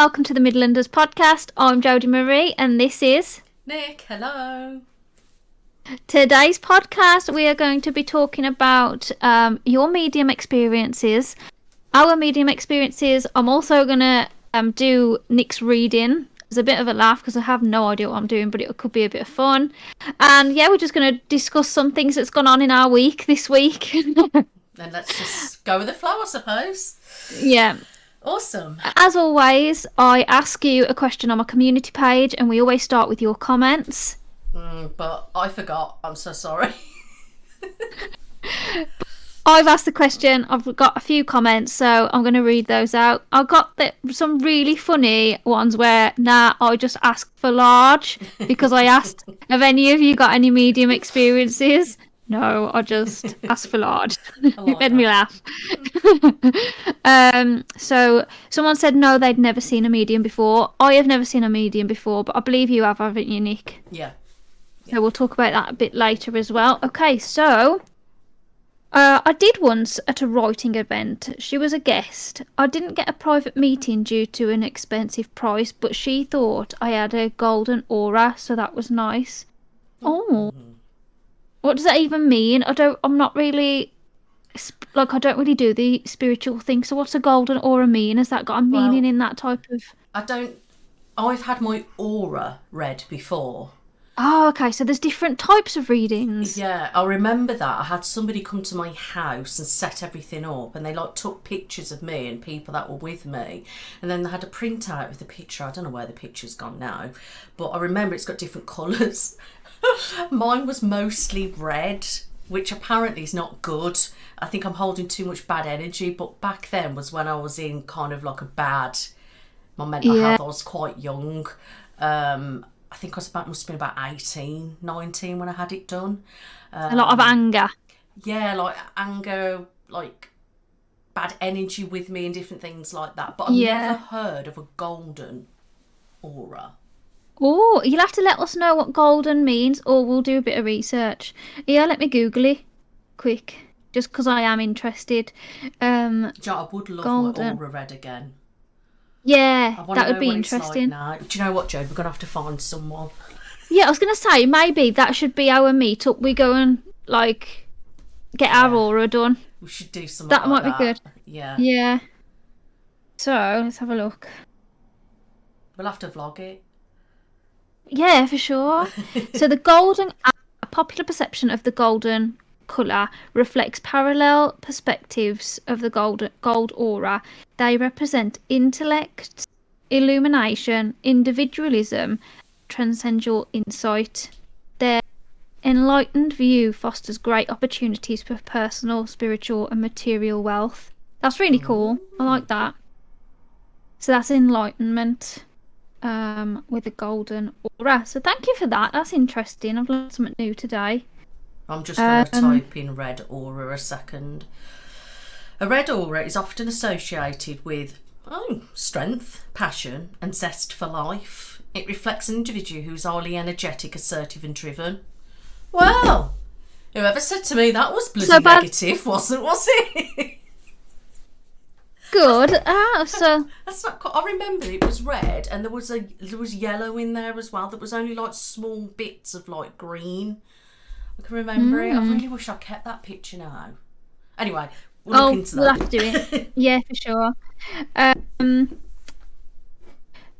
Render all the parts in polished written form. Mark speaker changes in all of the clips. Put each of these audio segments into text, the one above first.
Speaker 1: welcome to the Midlanders Podcast. I'm Jodie Marie and this is...
Speaker 2: Nic, hello.
Speaker 1: Today's podcast we are going to be talking about your medium experiences, our medium experiences. I'm also going to do Nic's reading. It's a bit of a laugh because I have no idea what I'm doing, but it could be a bit of fun. And yeah, we're just going to discuss some things that's gone on in our week this week.
Speaker 2: Then let's just go with the flow, I suppose.
Speaker 1: Yeah.
Speaker 2: Awesome.
Speaker 1: As always, I ask you a question on my community page and we always start with your comments.
Speaker 2: But I forgot. I'm so sorry.
Speaker 1: I've asked the question. I've got a few comments, so I'm going to read those out. I've got some really funny ones where, I just asked for large because I asked, have any of you got any medium experiences? No, I just asked for large. It made me laugh. So someone said no, they'd never seen a medium before. I have never seen a medium before, but I believe you have, haven't you, Nic?
Speaker 2: Yeah.
Speaker 1: So we'll talk about that a bit later as well. Okay, so I did once at a writing event. She was a guest. I didn't get a private meeting due to an expensive price, but she thought I had a golden aura, so that was nice. Oh. What does that even mean? I don't really do the spiritual thing. So what's a golden aura mean? Has that got a meaning in that type of...
Speaker 2: I've had my aura read before.
Speaker 1: Oh, okay. So there's different types of readings.
Speaker 2: Yeah, I remember that. I had somebody come to my house and set everything up, and they took pictures of me and people that were with me, and then they had a printout of the picture. I don't know where the picture's gone now, but I remember it's got different colours. Mine was mostly red, which apparently is not good. I think I'm holding too much bad energy, but back then was when I was in kind of like my mental health. I was quite young. I think must have been about 18, 19 when I had it done.
Speaker 1: A lot of anger.
Speaker 2: Yeah, like anger, like bad energy with me and different things like that. But I've never heard of a golden aura.
Speaker 1: Oh, you'll have to let us know what golden means, or we'll do a bit of research. Yeah, let me Google it quick, just because I am interested.
Speaker 2: I would love golden. My aura read again.
Speaker 1: Yeah, that would be interesting.
Speaker 2: Like do you know what, Joe? We're going to have to find someone.
Speaker 1: Yeah, I was going to say, maybe that should be our meet-up. We go and, get our aura done.
Speaker 2: We should do something
Speaker 1: that might be good.
Speaker 2: Yeah.
Speaker 1: Yeah. So, let's have a look.
Speaker 2: We'll have to vlog it.
Speaker 1: Yeah, for sure. So a popular perception of the golden colour reflects parallel perspectives of the gold aura. They represent intellect, illumination, individualism, transcendental insight. Their enlightened view fosters great opportunities for personal, spiritual and material wealth. That's really cool. I like that. So that's enlightenment. With a golden aura. So thank you for that. That's interesting. I've learned something new today.
Speaker 2: I'm just going to type in red aura a second. A red aura is often associated with strength, passion and zest for life. It reflects an individual who's highly energetic, assertive and driven. Well, whoever said to me that was bloody negative, was it?
Speaker 1: Good. So
Speaker 2: that's not. I remember it was red, and there was yellow in there as well. There was only small bits of green. I can remember it. I really wish I kept that picture now. Anyway, we'll look into that.
Speaker 1: We'll have to do it. Yeah, for sure.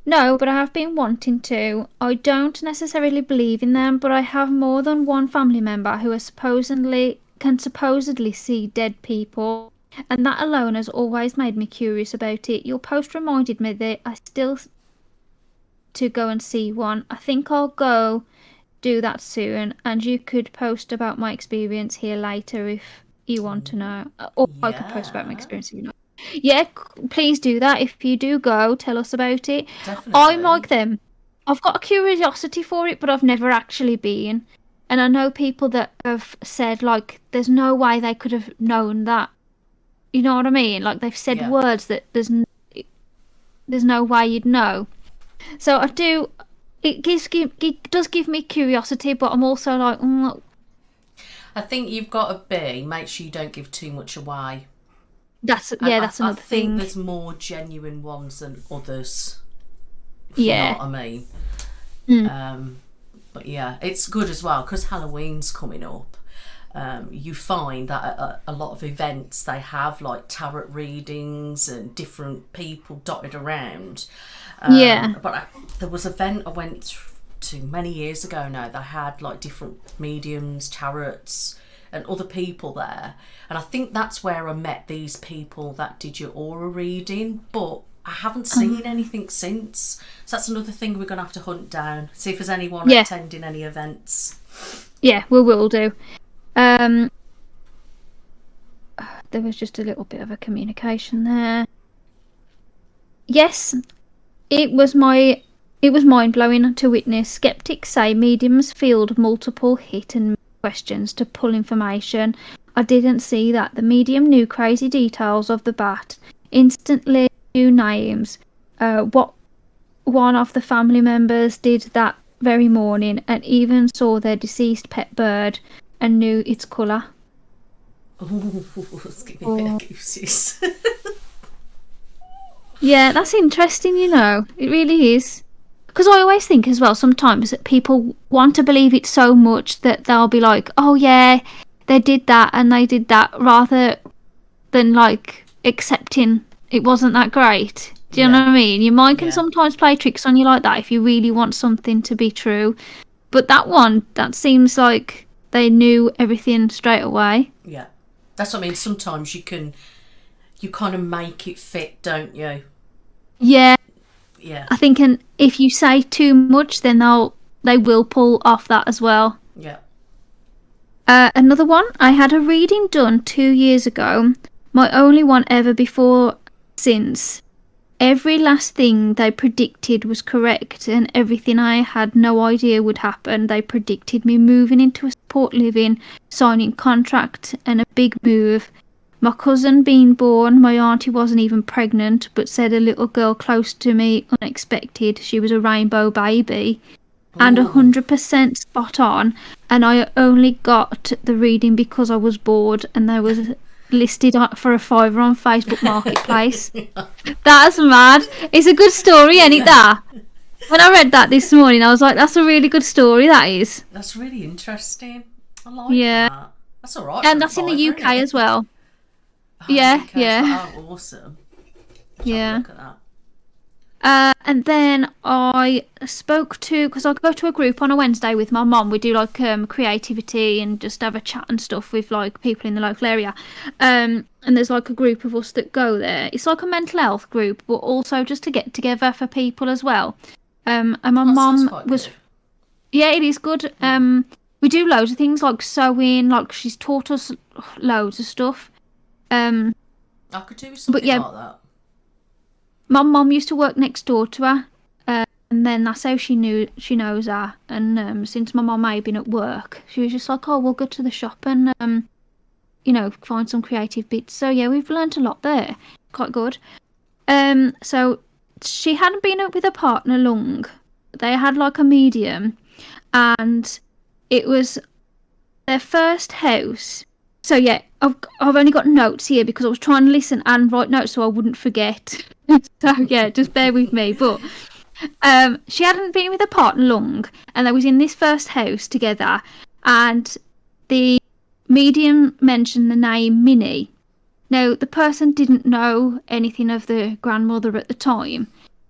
Speaker 1: No, but I have been wanting to. I don't necessarily believe in them, but I have more than one family member who can supposedly see dead people. And that alone has always made me curious about it. Your post reminded me that I still to go and see one. I think I'll go do that soon. And you could post about my experience here later if you want to know. Or I could post about my experience if you know. Yeah, please do that. If you do go, tell us about it.
Speaker 2: Definitely.
Speaker 1: I'm like them. I've got a curiosity for it, but I've never actually been. And I know people that have said, there's no way they could have known that. You know what I mean? They've said words that there's no way you'd know. So I do. It does give me curiosity, but I'm also
Speaker 2: I think you've got to make sure you don't give too much away.
Speaker 1: That's another thing.
Speaker 2: I think there's more genuine ones than others. if you know
Speaker 1: Yeah.
Speaker 2: what I mean.
Speaker 1: Mm.
Speaker 2: But yeah, it's good as well because Halloween's coming up. You find that a lot of events they have like tarot readings and different people dotted around.
Speaker 1: Yeah.
Speaker 2: But there was an event I went to many years ago now. They had like different mediums, tarots, and other people there. And I think that's where I met these people that did your aura reading. But I haven't seen anything since. So that's another thing we're going to have to hunt down. See if there's anyone
Speaker 1: Yeah.
Speaker 2: attending any events.
Speaker 1: Yeah, we will do. There was just a little bit of a communication there. Yes, it was mind-blowing to witness. Skeptics say mediums field multiple hit and miss questions to pull information. I didn't see that. The medium knew crazy details of the bat, instantly knew names. What one of the family members did that very morning, and even saw their deceased pet bird and knew its colour.
Speaker 2: Ooh, it's giving me a bit of gooses.
Speaker 1: Yeah, that's interesting, you know. It really is. Because I always think as well, sometimes that people want to believe it so much that they'll be like, oh yeah, they did that and they did that, rather than like accepting it wasn't that great. Do you know what I mean? Your mind can sometimes play tricks on you like that if you really want something to be true. But that seems like they knew everything straight away.
Speaker 2: Yeah. That's what I mean. Sometimes you kind of make it fit, don't you?
Speaker 1: Yeah.
Speaker 2: Yeah.
Speaker 1: I think if you say too much, then they will pull off that as well.
Speaker 2: Yeah.
Speaker 1: Another one, I had a reading done 2 years ago. My only one ever before since. Every last thing they predicted was correct, and everything I had no idea would happen. They predicted me moving into a support living, signing contract, and a big move. My cousin being born, my auntie wasn't even pregnant, but said a little girl close to me, unexpected. She was a rainbow baby. And 100% spot on. And I only got the reading because I was bored, and there was listed for a £5 on Facebook Marketplace. That's mad. It's a good story, ain't it, that? When I read that this morning, I was like, that's a really good story, that is.
Speaker 2: That's really interesting. I like that. That's all right.
Speaker 1: And that's in the UK as well. Yeah.
Speaker 2: Oh, awesome.
Speaker 1: Yeah.
Speaker 2: Look at that.
Speaker 1: And then I spoke to, because I go to a group on a Wednesday with my mum. We do like creativity and just have a chat and stuff with like people in the local area. And there's like a group of us that go there. It's like a mental health group, but also just to get together for people as well. And my mum was, yeah, it is good. We do loads of things like sewing. Like she's taught us loads of stuff.
Speaker 2: I could do something like that.
Speaker 1: My mum used to work next door to her, and then that's how she knows her. And since my mum had been at work, she was just like, "Oh, we'll go to the shop and find some creative bits." So yeah, we've learnt a lot there. Quite good. So she hadn't been up with her partner long. They had like a medium, and it was their first house. So yeah, I've only got notes here because I was trying to listen and write notes so I wouldn't forget. So yeah, just bear with me. But she hadn't been with her partner long, and they was in this first house together, and the medium mentioned the name Minnie. Now the person didn't know anything of the grandmother at the time,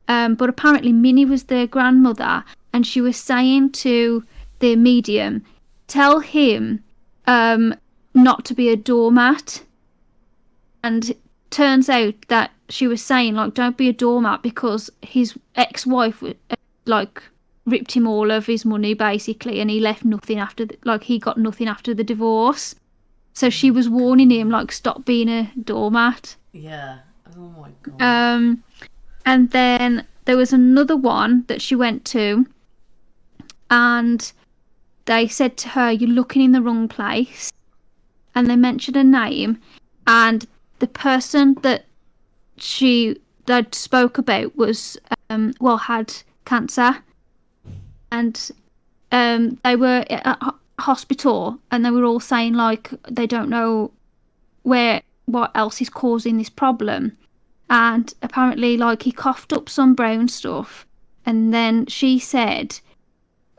Speaker 1: but apparently Minnie was their grandmother, and she was saying to the medium, "Tell him not to be a doormat." And turns out that she was saying like, don't be a doormat, because his ex-wife like ripped him all of his money basically, and he left nothing after he got nothing after the divorce. So she was warning him like, stop being a doormat.
Speaker 2: Yeah. Oh my god.
Speaker 1: And then there was another one that she went to, and they said to her, you're looking in the wrong place. And they mentioned a name, and the person that that spoke about was had cancer, and they were at a hospital, and they were all saying like they don't know what else is causing this problem. And apparently like he coughed up some brown stuff, and then she said,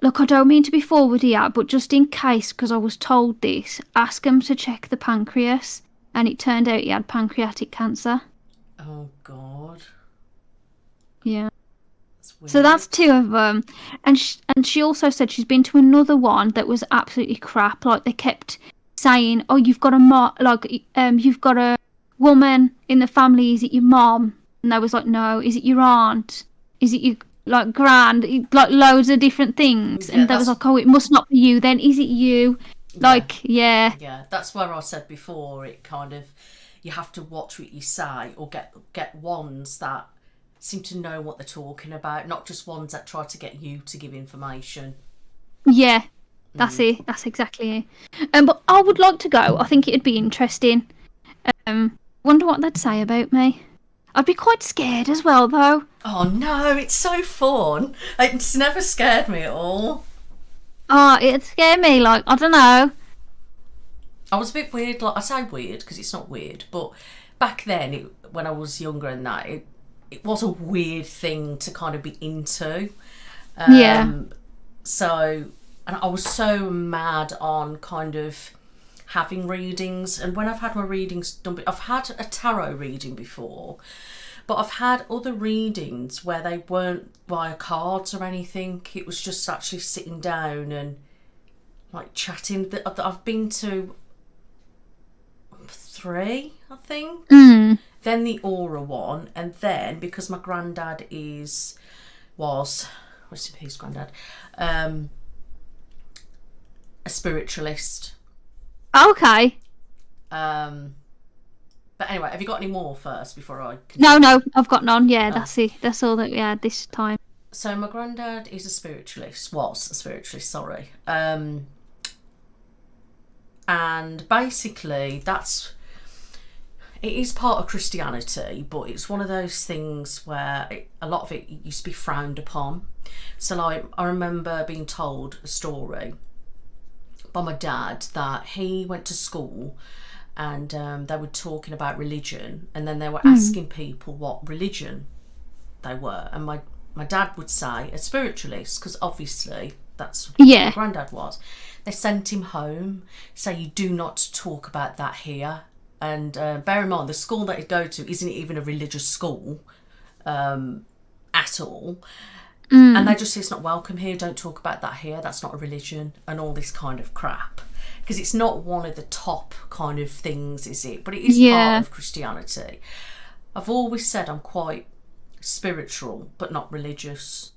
Speaker 1: look, I don't mean to be forward here, but just in case, because I was told this, ask him to check the pancreas. And it turned out he had pancreatic cancer.
Speaker 2: Oh, God.
Speaker 1: Yeah.
Speaker 2: That's weird.
Speaker 1: So that's 2 of them. And she also said she's been to another one that was absolutely crap. Like, they kept saying, oh, you've got you've got a woman in the family. Is it your mom? And they was like, no. Is it your aunt? Is it your, like, grand? Like, loads of different things.
Speaker 2: Yeah,
Speaker 1: and they was like, oh, it must not be you then. Is it you? Like, yeah.
Speaker 2: Yeah, that's where I said before, it kind of, you have to watch what you say, or get ones that seem to know what they're talking about, not just ones that try to get you to give information.
Speaker 1: Yeah, that's it. That's exactly it. But I would like to go. I think it'd be interesting. Wonder what they'd say about me. I'd be quite scared as well, though.
Speaker 2: Oh no, it's so fun. It's never scared me at all.
Speaker 1: Oh, it'd scare me. Like, I don't know.
Speaker 2: I was a bit weird. Like, I say weird because it's not weird, but back then, when I was younger and that, it was a weird thing to kind of be into.
Speaker 1: Yeah.
Speaker 2: So, and I was so mad on kind of having readings. And when I've had my readings done, I've had a tarot reading before, but I've had other readings where they weren't via cards or anything. It was just actually sitting down and like chatting. I've been to 3, I think. Then the aura one, and then because my granddad was what's his granddad, a spiritualist.
Speaker 1: Okay.
Speaker 2: But anyway, have you got any more first before I
Speaker 1: continue? No, I've got none. Yeah, that's it. That's all that we had this time.
Speaker 2: So my granddad is a spiritualist, was a spiritualist, sorry. And basically it is part of Christianity, but it's one of those things where a lot of it used to be frowned upon. So like, I remember being told a story by my dad that he went to school and they were talking about religion, and then they were asking people what religion they were, and my dad would say a spiritualist, because obviously that's what my granddad was. They sent him home, say you do not talk about that here. And bear in mind, the school that he'd go to isn't even a religious school at all. And they just say it's not welcome here, don't talk about that here, that's not a religion, and all this kind of crap. Because it's not one of the top kind of things, is it? But it is part of Christianity. I've always said I'm quite spiritual, but not religious.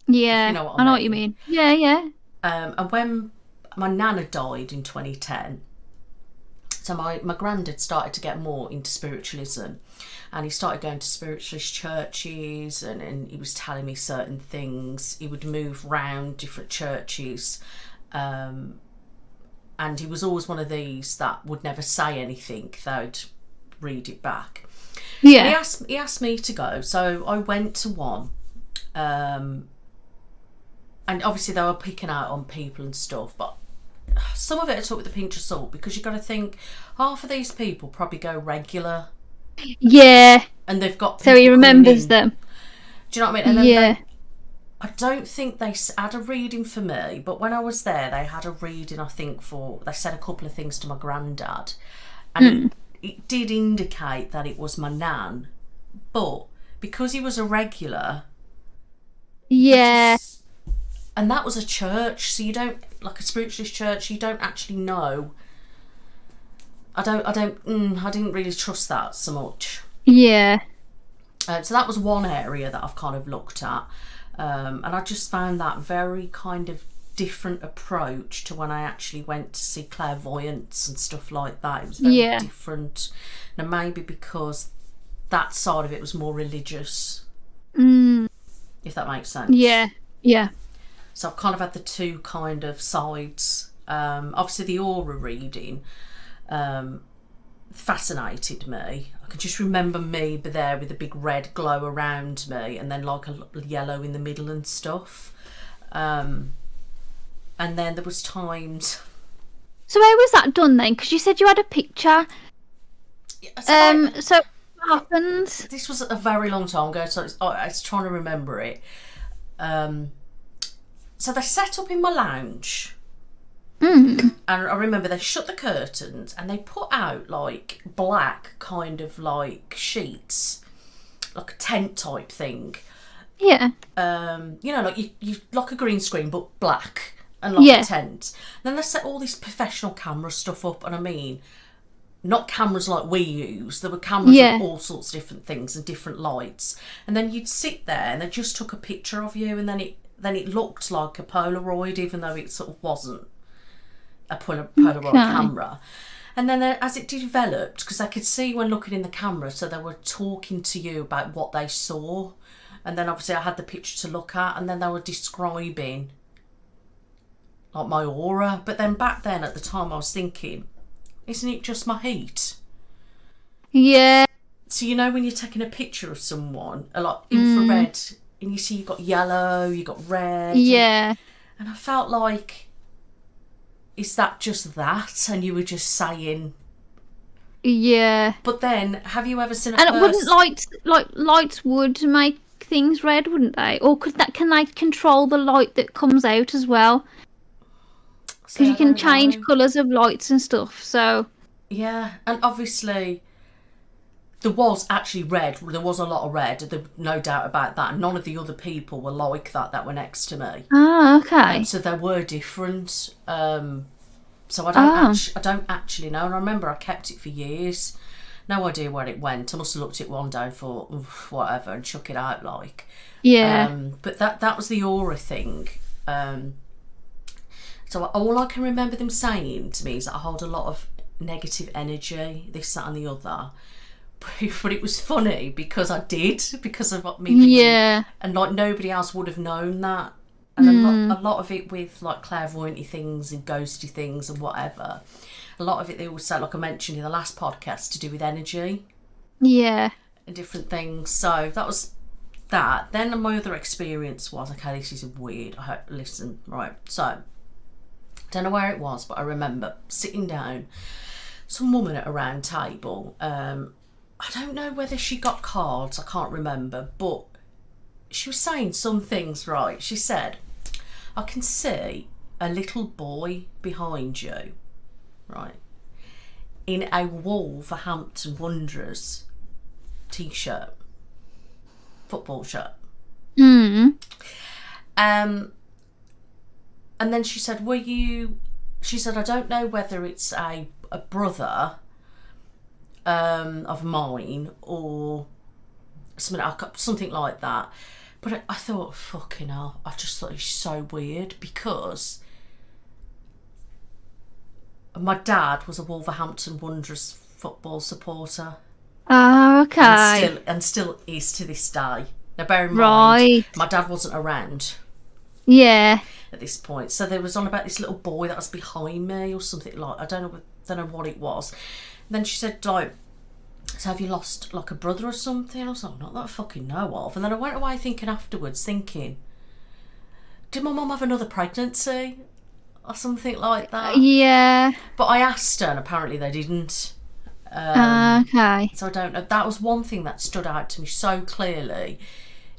Speaker 1: Yeah,
Speaker 2: you know what
Speaker 1: I know what you mean. Yeah, yeah.
Speaker 2: And when my nana died in 2010, so my granddad started to get more into spiritualism, and he started going to spiritualist churches, and he was telling me certain things. He would move round different churches, and he was always one of these that would never say anything, they'd read it back.
Speaker 1: Yeah.
Speaker 2: And he asked me to go, so I went to one, and obviously they were picking out on people and stuff, but some of it I took with a pinch of salt, because you've got to think half of these people probably go regular.
Speaker 1: Yeah.
Speaker 2: And they've got
Speaker 1: so he remembers them.
Speaker 2: Do you know what I mean? And then I don't think they had a reading for me, but when I was there, they had a reading, I think, they said a couple of things to my granddad. And it did indicate that it was my nan. But because he was a regular...
Speaker 1: Yeah.
Speaker 2: And that was a church, so you don't, like a spiritualist church, you don't actually know. I didn't really trust that so much.
Speaker 1: Yeah.
Speaker 2: So that was one area that I've kind of looked at. And I just found that very kind of different approach to when I actually went to see clairvoyance and stuff like that. It was very different. Now, maybe because that side of it was more religious. If that makes sense.
Speaker 1: Yeah, yeah.
Speaker 2: So I've kind of had the two kind of sides. Obviously the aura reading fascinated me. I can just remember me there with a big red glow around me, and then like a yellow in the middle and stuff. And then there was times...
Speaker 1: So where was that done then? Because you said you had a picture.
Speaker 2: Yeah,
Speaker 1: so happened?
Speaker 2: This was a very long time ago, so I was trying to remember it. So they set up in my lounge. And I remember they shut the curtains and they put out like black kind of like sheets, like a tent type thing.
Speaker 1: Yeah.
Speaker 2: You know, like you like a green screen but black and like a tent. And then they set all this professional camera stuff up, and I mean, not cameras like we use. There were cameras of all sorts of different things and different lights. And then you'd sit there and they just took a picture of you, and then it looked like a Polaroid, even though it sort of wasn't a Polaroid camera. And then as it developed, because I could see when looking in the camera, so they were talking to you about what they saw. And then obviously I had the picture to look at, and then they were describing like my aura. But then back then at the time I was thinking, isn't it just my heat?
Speaker 1: Yeah.
Speaker 2: So you know when you're taking a picture of someone, a lot infrared, and you see you've got yellow, you've got red.
Speaker 1: Yeah.
Speaker 2: And I felt like, is that just that? And you were just saying.
Speaker 1: Yeah.
Speaker 2: But then, have you ever seen a
Speaker 1: And
Speaker 2: person?
Speaker 1: wouldn't lights would make things red, wouldn't they? Or can they control the light that comes out as well? Because you can change colours of lights and stuff, so.
Speaker 2: Yeah, and obviously there was actually red. There was a lot of red, no doubt about that. None of the other people were like that were next to me.
Speaker 1: Oh, okay.
Speaker 2: So they were different. So I don't actually know. And I remember I kept it for years. No idea where it went. I must have looked at it one day and thought, whatever, and chuck it out like.
Speaker 1: Yeah.
Speaker 2: But that was the aura thing. So all I can remember them saying to me is that I hold a lot of negative energy, this, that and the other. But it was funny because I did, because of me being, and like nobody else would have known that. And a lot of it with like clairvoyanty things and ghosty things and whatever, a lot of it they always say, like I mentioned in the last podcast, to do with energy.
Speaker 1: Yeah.
Speaker 2: And different things. So that was that. Then my other experience was, okay, this is weird. Listen, right. So I don't know where it was, but I remember sitting down, some woman at a round table. I don't know whether she got cards, I can't remember, but she was saying some things, right? She said, I can see a little boy behind you, right, in a Wolverhampton Wanderers t-shirt, football shirt. And then she said, she said, I don't know whether it's a brother of mine or something like that. But I thought, fucking hell, I just thought it's so weird because my dad was a Wolverhampton Wanderers football supporter.
Speaker 1: Oh, okay.
Speaker 2: And still is to this day. Now bear in mind, my dad wasn't around.
Speaker 1: Yeah.
Speaker 2: At this point, so there was on about this little boy that was behind me or something, like I don't know what it was. And then she said, like, so have you lost like a brother or something? I was like, not that I fucking know of. And then I went away thinking afterwards, thinking, did my mum have another pregnancy or something like that?
Speaker 1: Yeah.
Speaker 2: But I asked her, and apparently they didn't.
Speaker 1: Okay.
Speaker 2: So I don't know. That was one thing that stood out to me so clearly.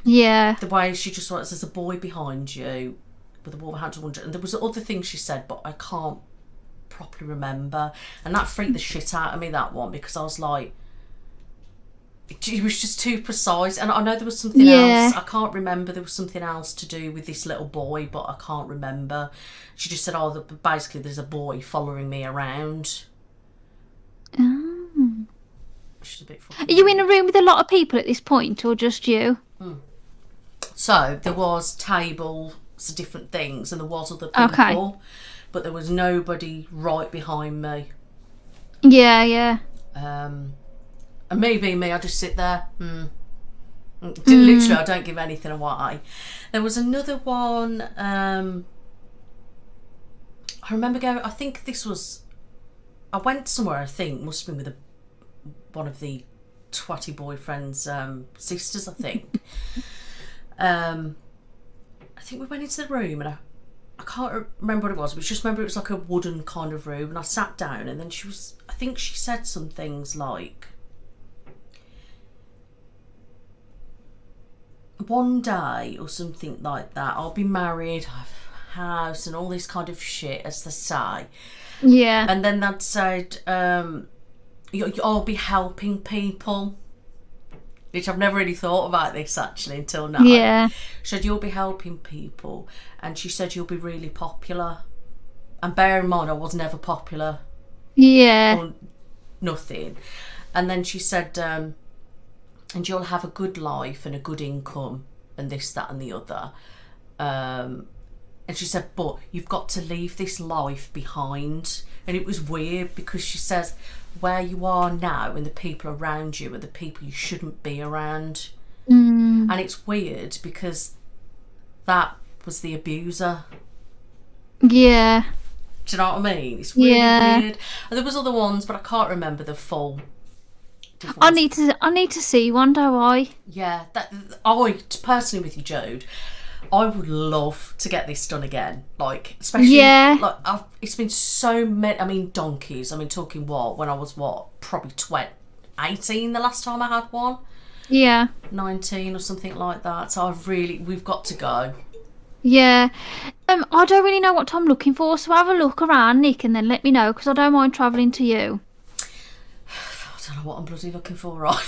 Speaker 1: Yeah.
Speaker 2: The way she just went, there's a boy behind you with a Wolverhampton Wanderers, and there was other things she said, but I can't properly remember. And that freaked the shit out of me, that one, because I was like, it was just too precise. And I know there was something else. I can't remember. There was something else to do with this little boy, but I can't remember. She just said, basically there's a boy following me around.
Speaker 1: Oh.
Speaker 2: Which is a bit
Speaker 1: Are you in a room with a lot of people at this point, or just you?
Speaker 2: So there was tables, different things, and there was other people, but there was nobody right behind me.
Speaker 1: Yeah.
Speaker 2: And me being me, I just sit there. Literally, I don't give anything away. There was another one. I remember going. I think this was. I went somewhere. I think must have been with one of the twatty boyfriend's sisters. I think. I think we went into the room, and I can't remember what it was. But I just remember it was like a wooden kind of room, and I sat down, and then I think she said some things like, one day or something like that, I'll be married, have a house and all this kind of shit, as they say.
Speaker 1: Yeah.
Speaker 2: And then that said, I'll be helping people, which I've never really thought about this actually until now.
Speaker 1: Yeah.
Speaker 2: She said, you'll be helping people, and she said, you'll be really popular. And bear in mind, I was never popular.
Speaker 1: Yeah.
Speaker 2: Or nothing. And then she said, and you'll have a good life and a good income and this, that and the other. And she said, but you've got to leave this life behind. And it was weird because she says, where you are now and the people around you are the people you shouldn't be around. And it's weird because that was the abuser.
Speaker 1: Yeah.
Speaker 2: Do you know what I mean? It's really weird. And there was other ones, but I can't remember the full.
Speaker 1: I need to see one, do I?
Speaker 2: Yeah, I personally, with you, Jode, I would love to get this done again. Like, especially like it's been so many. I mean, donkeys. I mean, talking when I was probably 18 the last time I had one.
Speaker 1: Yeah.
Speaker 2: 19 or something like that. So we've got to go.
Speaker 1: Yeah. I don't really know what I'm looking for, so have a look around, Nick, and then let me know, because I don't mind travelling to you.
Speaker 2: I don't know what I'm bloody looking for right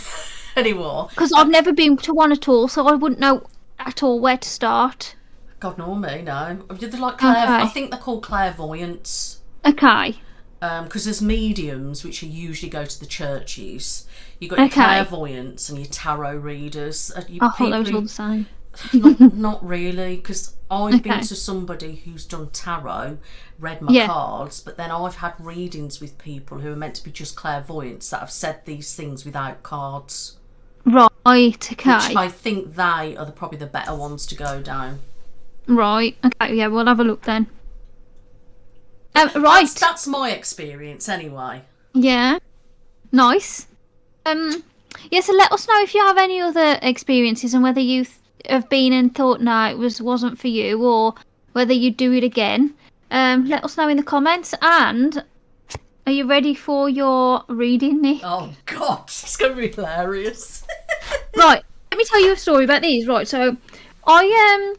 Speaker 2: anymore.
Speaker 1: Because I've never been to one at all, so I wouldn't know at all where to start.
Speaker 2: God, no, me, no. They're like
Speaker 1: Okay.
Speaker 2: I think they're called clairvoyants.
Speaker 1: Okay.
Speaker 2: Because there's mediums, which usually go to the churches. You've got your clairvoyants and your tarot readers.
Speaker 1: I thought they was all the same.
Speaker 2: Not really, because I've been to somebody who's done tarot, read my cards, but then I've had readings with people who are meant to be just clairvoyants that have said these things without cards.
Speaker 1: Right, okay.
Speaker 2: Which I think they are probably the better ones to go down.
Speaker 1: Right, okay, yeah, we'll have a look then. Right.
Speaker 2: That's my experience anyway.
Speaker 1: Yeah. Nice. Yeah, so let us know if you have any other experiences and whether you have been and thought, no, it wasn't for you, or whether you'd do it again. Let us know in the comments. And are you ready for your reading, Nick?
Speaker 2: Oh, God, it's going to be hilarious.
Speaker 1: Right, let me tell you a story about these. Right, so I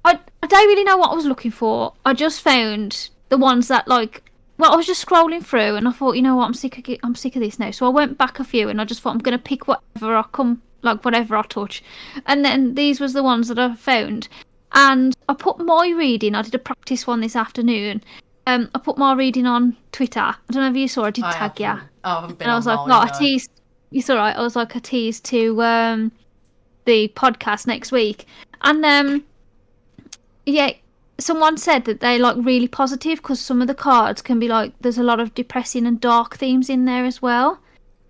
Speaker 1: don't really know what I was looking for. I just found the ones that, like, well, I was just scrolling through and I thought, you know what, I'm sick of this now. So I went back a few and I just thought I'm going to pick whatever I touch. And then these was the ones that I found. And I put my reading, I did a practice one this afternoon. I put my reading on Twitter. I don't know if you saw, I did tag you.
Speaker 2: I haven't been
Speaker 1: and I was
Speaker 2: online,
Speaker 1: like, I teased, it's alright, I was like, I teased to the podcast next week. And yeah, someone said that they like really positive because some of the cards can be like, there's a lot of depressing and dark themes in there as well.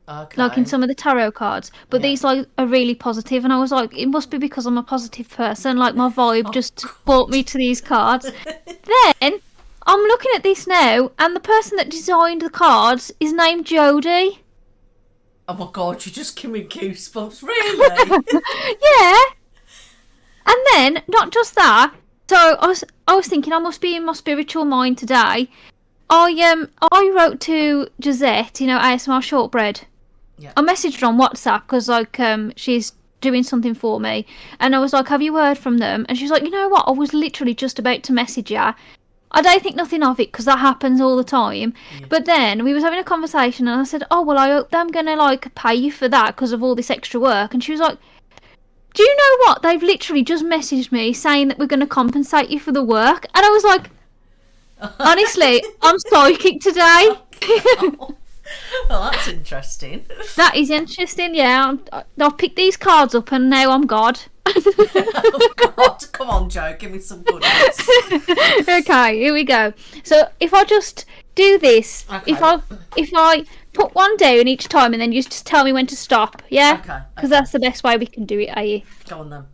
Speaker 2: Okay.
Speaker 1: Like in some of the tarot cards, but these like are really positive, and I was like, it must be because I'm a positive person. Like my vibe just brought me to these cards. Then I'm looking at this now, and the person that designed the cards is named Jodie.
Speaker 2: Oh my God, you just give me goosebumps, really?
Speaker 1: Yeah. And then not just that. So I was thinking I must be in my spiritual mind today. I wrote to Gisette, ASMR Shortbread.
Speaker 2: Yeah.
Speaker 1: I messaged her on WhatsApp because like she's doing something for me, and I was like, have you heard from them? And she's like, you know what, I was literally just about to message you. I don't think nothing of it because that happens all the time. Yeah. But then we was having a conversation and I said, oh well, I hope I'm gonna like pay you for that because of all this extra work. And she was like, do you know what, they've literally just messaged me saying that we're going to compensate you for the work. And I was like, honestly, I'm psychic today.
Speaker 2: Well, that's interesting.
Speaker 1: That is interesting, yeah. I've picked these cards up and now I'm God.
Speaker 2: Oh God, come on, Joe, give me some goodness.
Speaker 1: Okay, here we go. So if I just do this,
Speaker 2: okay.
Speaker 1: if I put one down each time and then you just tell me when to stop, yeah?
Speaker 2: Okay.
Speaker 1: Because that's the best way we can do it, are
Speaker 2: Go on then.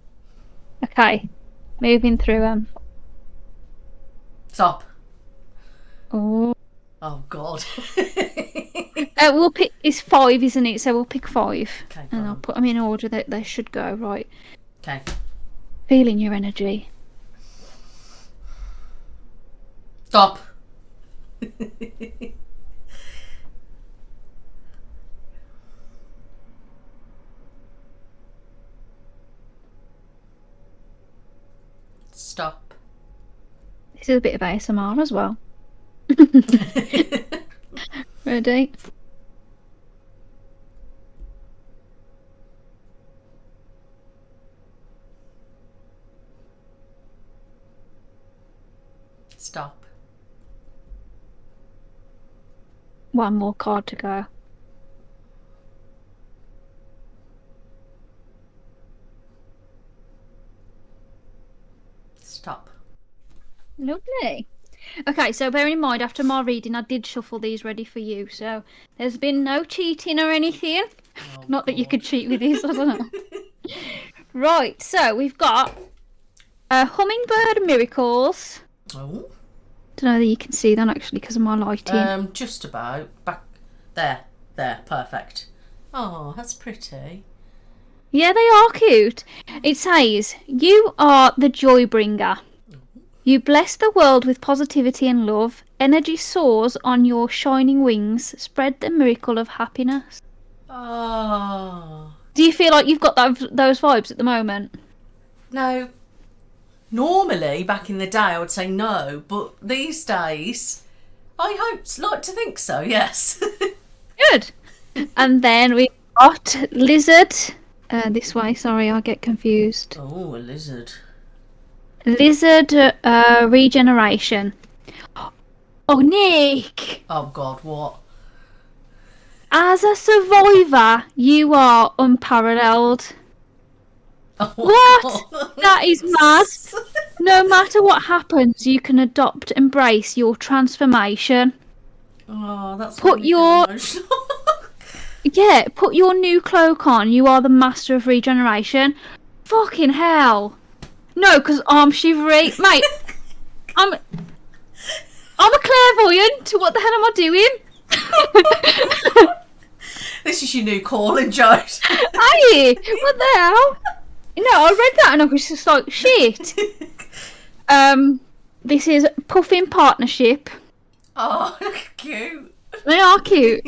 Speaker 1: Okay, moving through
Speaker 2: Stop.
Speaker 1: Oh.
Speaker 2: Oh God.
Speaker 1: We'll pick. It's 5, isn't it? So we'll pick 5.
Speaker 2: Okay.
Speaker 1: And I'll put them in order that they should go. Right.
Speaker 2: Okay.
Speaker 1: Feeling your energy.
Speaker 2: Stop. Stop.
Speaker 1: This is a bit of ASMR as well. Ready?
Speaker 2: Stop.
Speaker 1: One more card to go.
Speaker 2: Stop.
Speaker 1: Lovely. Okay, so bearing in mind, after my reading, I did shuffle these ready for you, so there's been no cheating or anything.
Speaker 2: Oh,
Speaker 1: Not that you
Speaker 2: God.
Speaker 1: could cheat with this, I don't know. Right, so we've got Hummingbird Miracles.
Speaker 2: Oh.
Speaker 1: Don't know whether you can see that actually because of my lighting.
Speaker 2: Just about. Back. There. Perfect. Oh, that's pretty.
Speaker 1: Yeah, they are cute. It says, "You are the joy bringer. You bless the world with positivity and love. Energy soars on your shining wings. Spread the miracle of happiness."
Speaker 2: Oh.
Speaker 1: Do you feel like you've got those vibes at the moment?
Speaker 2: No. Normally, back in the day, I would say no, but these days, like to think so, yes.
Speaker 1: Good. And then we've got Lizard. This way, sorry, I get confused.
Speaker 2: Oh, a lizard.
Speaker 1: Lizard regeneration. Oh, Nick!
Speaker 2: Oh, God, what?
Speaker 1: As a survivor, you are unparalleled.
Speaker 2: Oh,
Speaker 1: What?
Speaker 2: God.
Speaker 1: That is mad. No matter what happens, you can embrace your transformation.
Speaker 2: Oh, that's
Speaker 1: Put
Speaker 2: made me feel
Speaker 1: your-
Speaker 2: emotional.
Speaker 1: Yeah, put your new cloak on. You are the master of regeneration. Fucking hell. No, because I'm shivery. Mate, I'm a clairvoyant. What the hell am I doing?
Speaker 2: This is your new calling, Jode.
Speaker 1: Aye, what the hell? No, I read that and I was just like, shit. This is Puffin Partnership.
Speaker 2: Oh, cute.
Speaker 1: They are cute.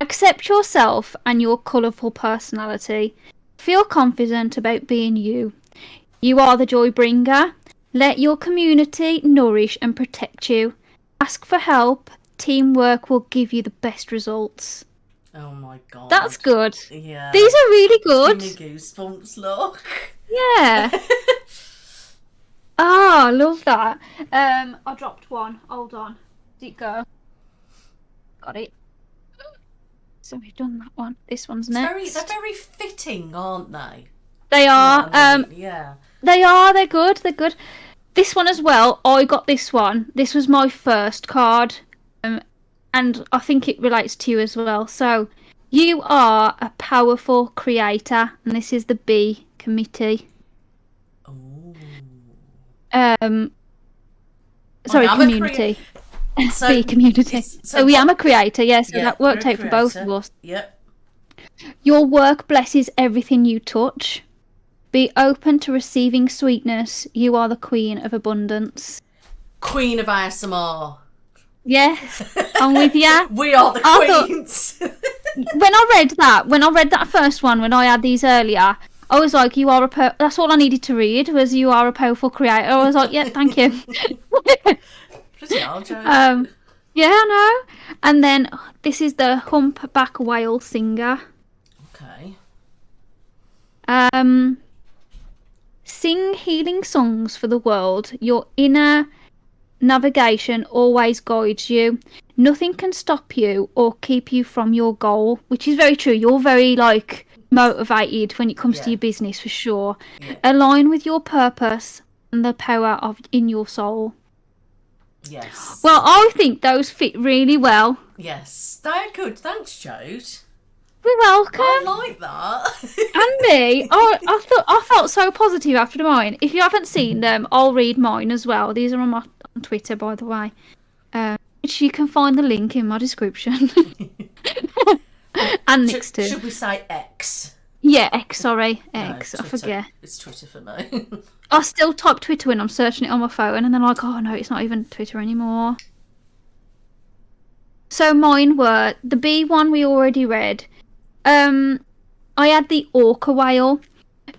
Speaker 1: Accept yourself and your colourful personality. Feel confident about being you. You are the joy bringer. Let your community nourish and protect you. Ask for help. Teamwork will give you the best results.
Speaker 2: Oh my God.
Speaker 1: That's good.
Speaker 2: Yeah.
Speaker 1: These are really good.
Speaker 2: Give me goosebumps, look.
Speaker 1: Yeah. Oh, I love that. I dropped one. Hold on. Did it go? Got it. So we've done that one. This one's next.
Speaker 2: They're very fitting, aren't they?
Speaker 1: They
Speaker 2: You know
Speaker 1: are.
Speaker 2: what I mean? Yeah.
Speaker 1: They are. They're good. They're good. This one as well. I got this one. This was my first card, and I think it relates to you as well. So, you are a powerful creator, and this is the B committee.
Speaker 2: Ooh.
Speaker 1: Sorry,
Speaker 2: I'm a
Speaker 1: community.
Speaker 2: So,
Speaker 1: B community. So we am a creator. Yes,
Speaker 2: Yeah,
Speaker 1: that worked
Speaker 2: you're a
Speaker 1: out for both of
Speaker 2: creator.
Speaker 1: us.
Speaker 2: Yep.
Speaker 1: Your work blesses everything you touch. Be open to receiving sweetness. You are the queen of abundance.
Speaker 2: Queen of ASMR.
Speaker 1: Yes, I'm with you.
Speaker 2: We are the
Speaker 1: I thought-
Speaker 2: queens.
Speaker 1: When I read that first one, when I had these earlier, I was like, you are that's all I needed to read was you are a powerful creator. I was like, yeah, thank you.
Speaker 2: Pretty hell, Joe.
Speaker 1: Yeah, I know. And then this is the humpback whale singer.
Speaker 2: Okay.
Speaker 1: Sing healing songs for the world. Your inner navigation always guides you. Nothing can stop you or keep you from your goal, which is very true. You're very motivated when it comes to
Speaker 2: Yeah.
Speaker 1: your business for sure.
Speaker 2: Yeah.
Speaker 1: Align with your purpose and the power in your soul.
Speaker 2: Yes.
Speaker 1: Well, I think those fit really well.
Speaker 2: Yes. They're good. Thanks, Jode.
Speaker 1: You're welcome.
Speaker 2: I like that.
Speaker 1: Andy, I felt so positive after mine. If you haven't seen them, I'll read mine as well. These are on Twitter, by the way. Which you can find the link in my description. And Nick's too.
Speaker 2: Should we say X?
Speaker 1: Yeah, X, sorry.
Speaker 2: No,
Speaker 1: X, I
Speaker 2: Twitter.
Speaker 1: forget.
Speaker 2: It's Twitter for me.
Speaker 1: I still type Twitter when I'm searching it on my phone, and then I'm like, oh no, it's not even Twitter anymore. So mine were the B one we already read. I had the orca whale.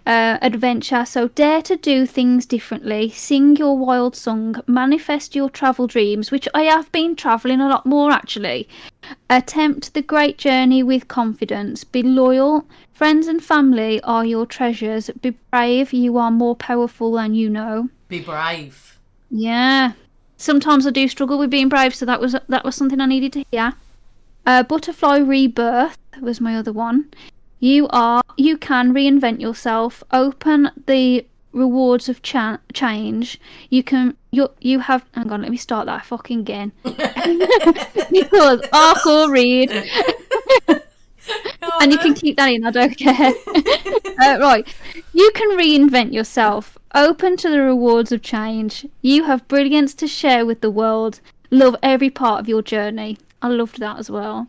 Speaker 1: adventure. So dare to do things differently. Sing your wild song. Manifest your travel dreams, which I have been travelling a lot more actually. Attempt the great journey with confidence. Be loyal. Friends and family are your treasures. Be brave. You are more powerful than you know.
Speaker 2: Be brave.
Speaker 1: Yeah. Sometimes I do struggle with being brave, so that was something I needed to hear. Butterfly rebirth was my other one. You can reinvent yourself. Open the rewards of change. You have. Hang on, let me start that fucking again. Because cool, read. And you can keep that in. I don't care. Right. You can reinvent yourself. Open to the rewards of change. You have brilliance to share with the world. Love every part of your journey. I loved that as well.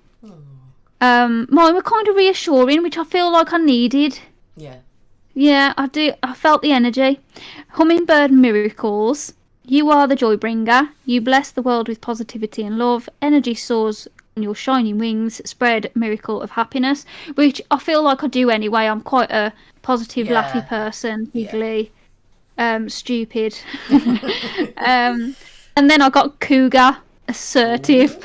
Speaker 1: Mine were kind of reassuring, which I feel like I needed.
Speaker 2: Yeah.
Speaker 1: Yeah, I do. I felt the energy. Hummingbird miracles. You are the joy bringer. You bless the world with positivity and love. Energy soars on your shining wings. Spread miracle of happiness, which I feel like I do anyway. I'm quite a positive, laughy person. Giggly. Stupid. And then I got cougar. Assertive.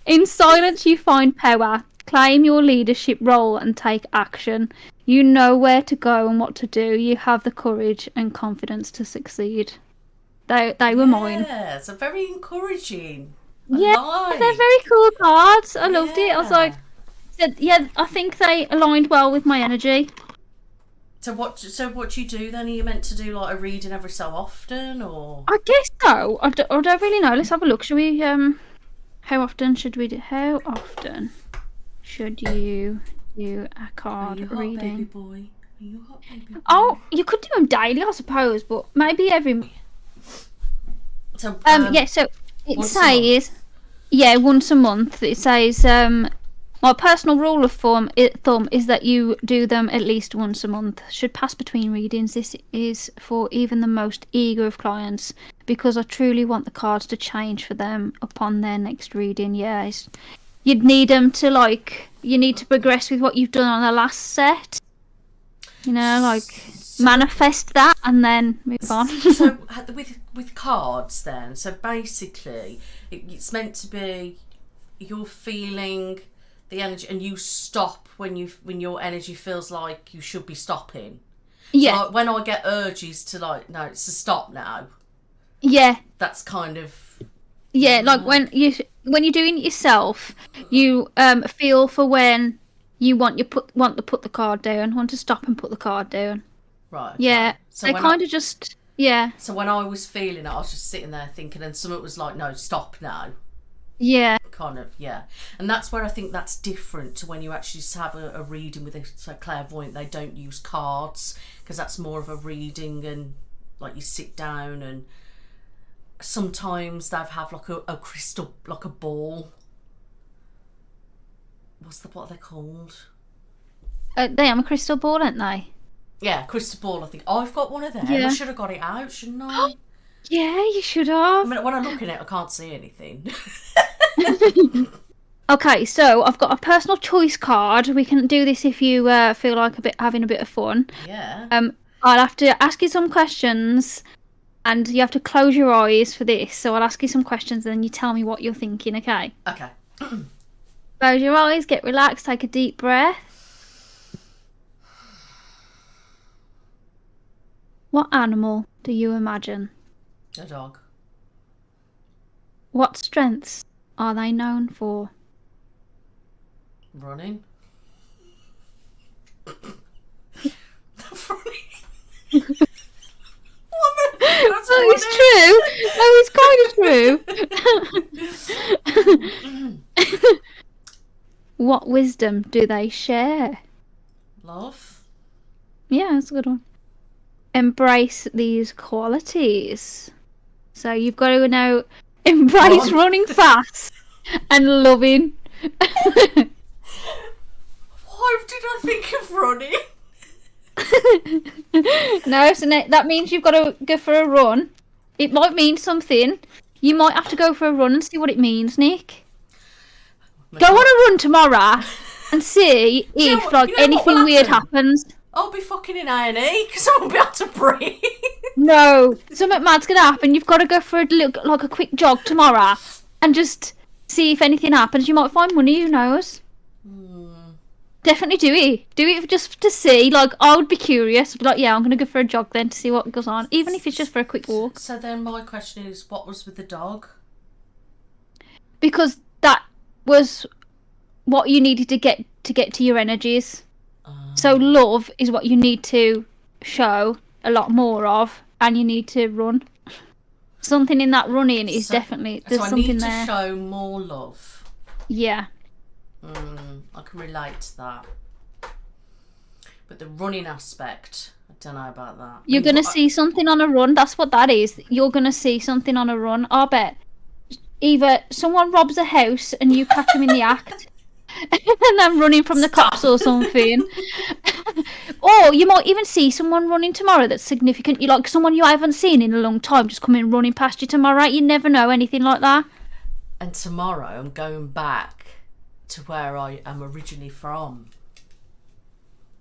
Speaker 1: In silence you find power. Claim your leadership role and take action. You know where to go and what to do. You have the courage and confidence to succeed. They were mine.
Speaker 2: Yeah, so very encouraging.
Speaker 1: Yeah, they're very cool cards. I loved it. I was like, yeah, I think they aligned well with my energy.
Speaker 2: So what do you do then? Are you meant to do like a reading every so often, or?
Speaker 1: I guess so. I don't really know. Let's have a look. Shall we? How often should we do? How often should you do a card
Speaker 2: Are you hot,
Speaker 1: reading?
Speaker 2: baby boy? Are you hot, baby boy?
Speaker 1: Oh, you could do them daily, I suppose, but maybe every.
Speaker 2: So
Speaker 1: yeah. So it says, once a month. It says, my personal rule of thumb is that you do them at least once a month. Should pass between readings. This is for even the most eager of clients because I truly want the cards to change for them upon their next reading. Yes, you'd need them to you need to progress with what you've done on the last set. You know, manifest that and then move on.
Speaker 2: So with cards then, so basically it's meant to be you're feeling the energy and you stop when your energy feels like you should be stopping.
Speaker 1: Yeah.
Speaker 2: So when I get urges to no, it's to stop now.
Speaker 1: Yeah.
Speaker 2: That's kind of.
Speaker 1: Yeah, like when you're doing it yourself, you feel for when you want to put the card down, want to stop and put the card down.
Speaker 2: Right.
Speaker 1: Yeah.
Speaker 2: Right. So
Speaker 1: they kind of just. Yeah.
Speaker 2: So when I was feeling it, I was just sitting there thinking, and something was like, no, stop now.
Speaker 1: Yeah.
Speaker 2: Kind of, yeah. And that's where I think that's different to when you actually just have a reading with a clairvoyant. They don't use cards because that's more of a reading and you sit down and sometimes they have a crystal, like a ball. What are they called?
Speaker 1: They are a crystal ball, aren't they?
Speaker 2: Yeah, crystal ball, I think. I've got one of them.
Speaker 1: Yeah.
Speaker 2: I should have got it out, shouldn't I?
Speaker 1: Yeah, you should have.
Speaker 2: I mean, when I look at it, I can't see anything.
Speaker 1: Okay, so I've got a personal choice card. We can do this if you feel like having a bit of fun.
Speaker 2: Yeah.
Speaker 1: I'll have to ask you some questions, and you have to close your eyes for this. So I'll ask you some questions, and then you tell me what you're thinking. Okay.
Speaker 2: Okay.
Speaker 1: Close your eyes, get relaxed, take a deep breath. What animal do you imagine?
Speaker 2: A dog.
Speaker 1: What strengths are they known for?
Speaker 2: Running.
Speaker 1: Oh, it's true. Oh, it's kind of true. What wisdom do they share?
Speaker 2: Love.
Speaker 1: Yeah, that's a good one. Embrace these qualities. So you've got to now embrace running fast and loving.
Speaker 2: Why did I think of running?
Speaker 1: No, so that means you've got to go for a run. It might mean something. You might have to go for a run and see what it means, Nick. Go on a run tomorrow and see if
Speaker 2: what-
Speaker 1: like
Speaker 2: you know what
Speaker 1: anything
Speaker 2: will
Speaker 1: weird
Speaker 2: happen?
Speaker 1: happens.
Speaker 2: I'll be fucking in A&E because I won't be able to breathe.
Speaker 1: No, something mad's gonna happen. You've got to go for a look, like a quick jog tomorrow, and just see if anything happens. You might find money. Who knows? Definitely do it. Do it just to see. Like, I would be curious. I'd be like, yeah, I'm gonna go for a jog then to see what goes on, even if it's just for a quick walk.
Speaker 2: So then my question is, what was with the dog?
Speaker 1: Because that was what you needed to get to your energies. So love is what you need to show a lot more of, and you need to run. Something in that running is definitely there's
Speaker 2: so I
Speaker 1: something
Speaker 2: need to
Speaker 1: there.
Speaker 2: show more love.
Speaker 1: Yeah.
Speaker 2: I can relate to that. But the running aspect, I don't know about that.
Speaker 1: You're going to see something on a run. That's what that is. You're going to see something on a run. I bet. Either someone robs a house and you catch them in the act and then running from the cops or something. Or you might even see someone running tomorrow that's significant. You like someone you haven't seen in a long time just coming running past you tomorrow. You never know anything like that.
Speaker 2: And tomorrow I'm going back to where I am originally from.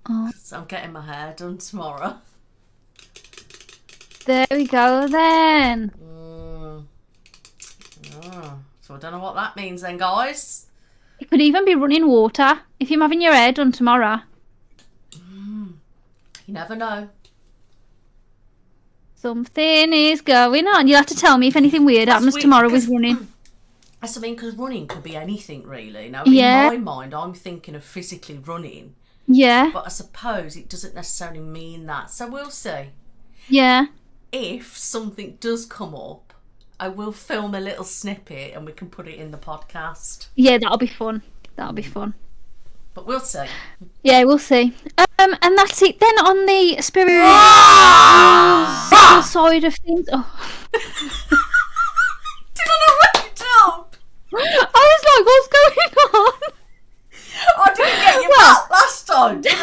Speaker 1: Oh.
Speaker 2: So I'm getting my hair done tomorrow.
Speaker 1: There we go then.
Speaker 2: So I don't know what that means then, guys.
Speaker 1: It could even be running water if you're having your hair done tomorrow.
Speaker 2: You never know.
Speaker 1: Something is going on. You'll have to tell me if anything weird happens tomorrow with running.
Speaker 2: That's what I mean, because running could be anything really. Now,
Speaker 1: Yeah.
Speaker 2: in my mind, I'm thinking of physically running.
Speaker 1: Yeah.
Speaker 2: But I suppose it doesn't necessarily mean that. So we'll see.
Speaker 1: Yeah.
Speaker 2: If something does come up, I will film a little snippet and we can put it in the podcast.
Speaker 1: Yeah, that'll be fun. That'll be fun.
Speaker 2: But we'll see.
Speaker 1: Yeah, we'll see. And that's it then on the spiritual side of things. Oh.
Speaker 2: Did I not write it down?
Speaker 1: I was like, what's going on?
Speaker 2: I didn't get you back last time, did I?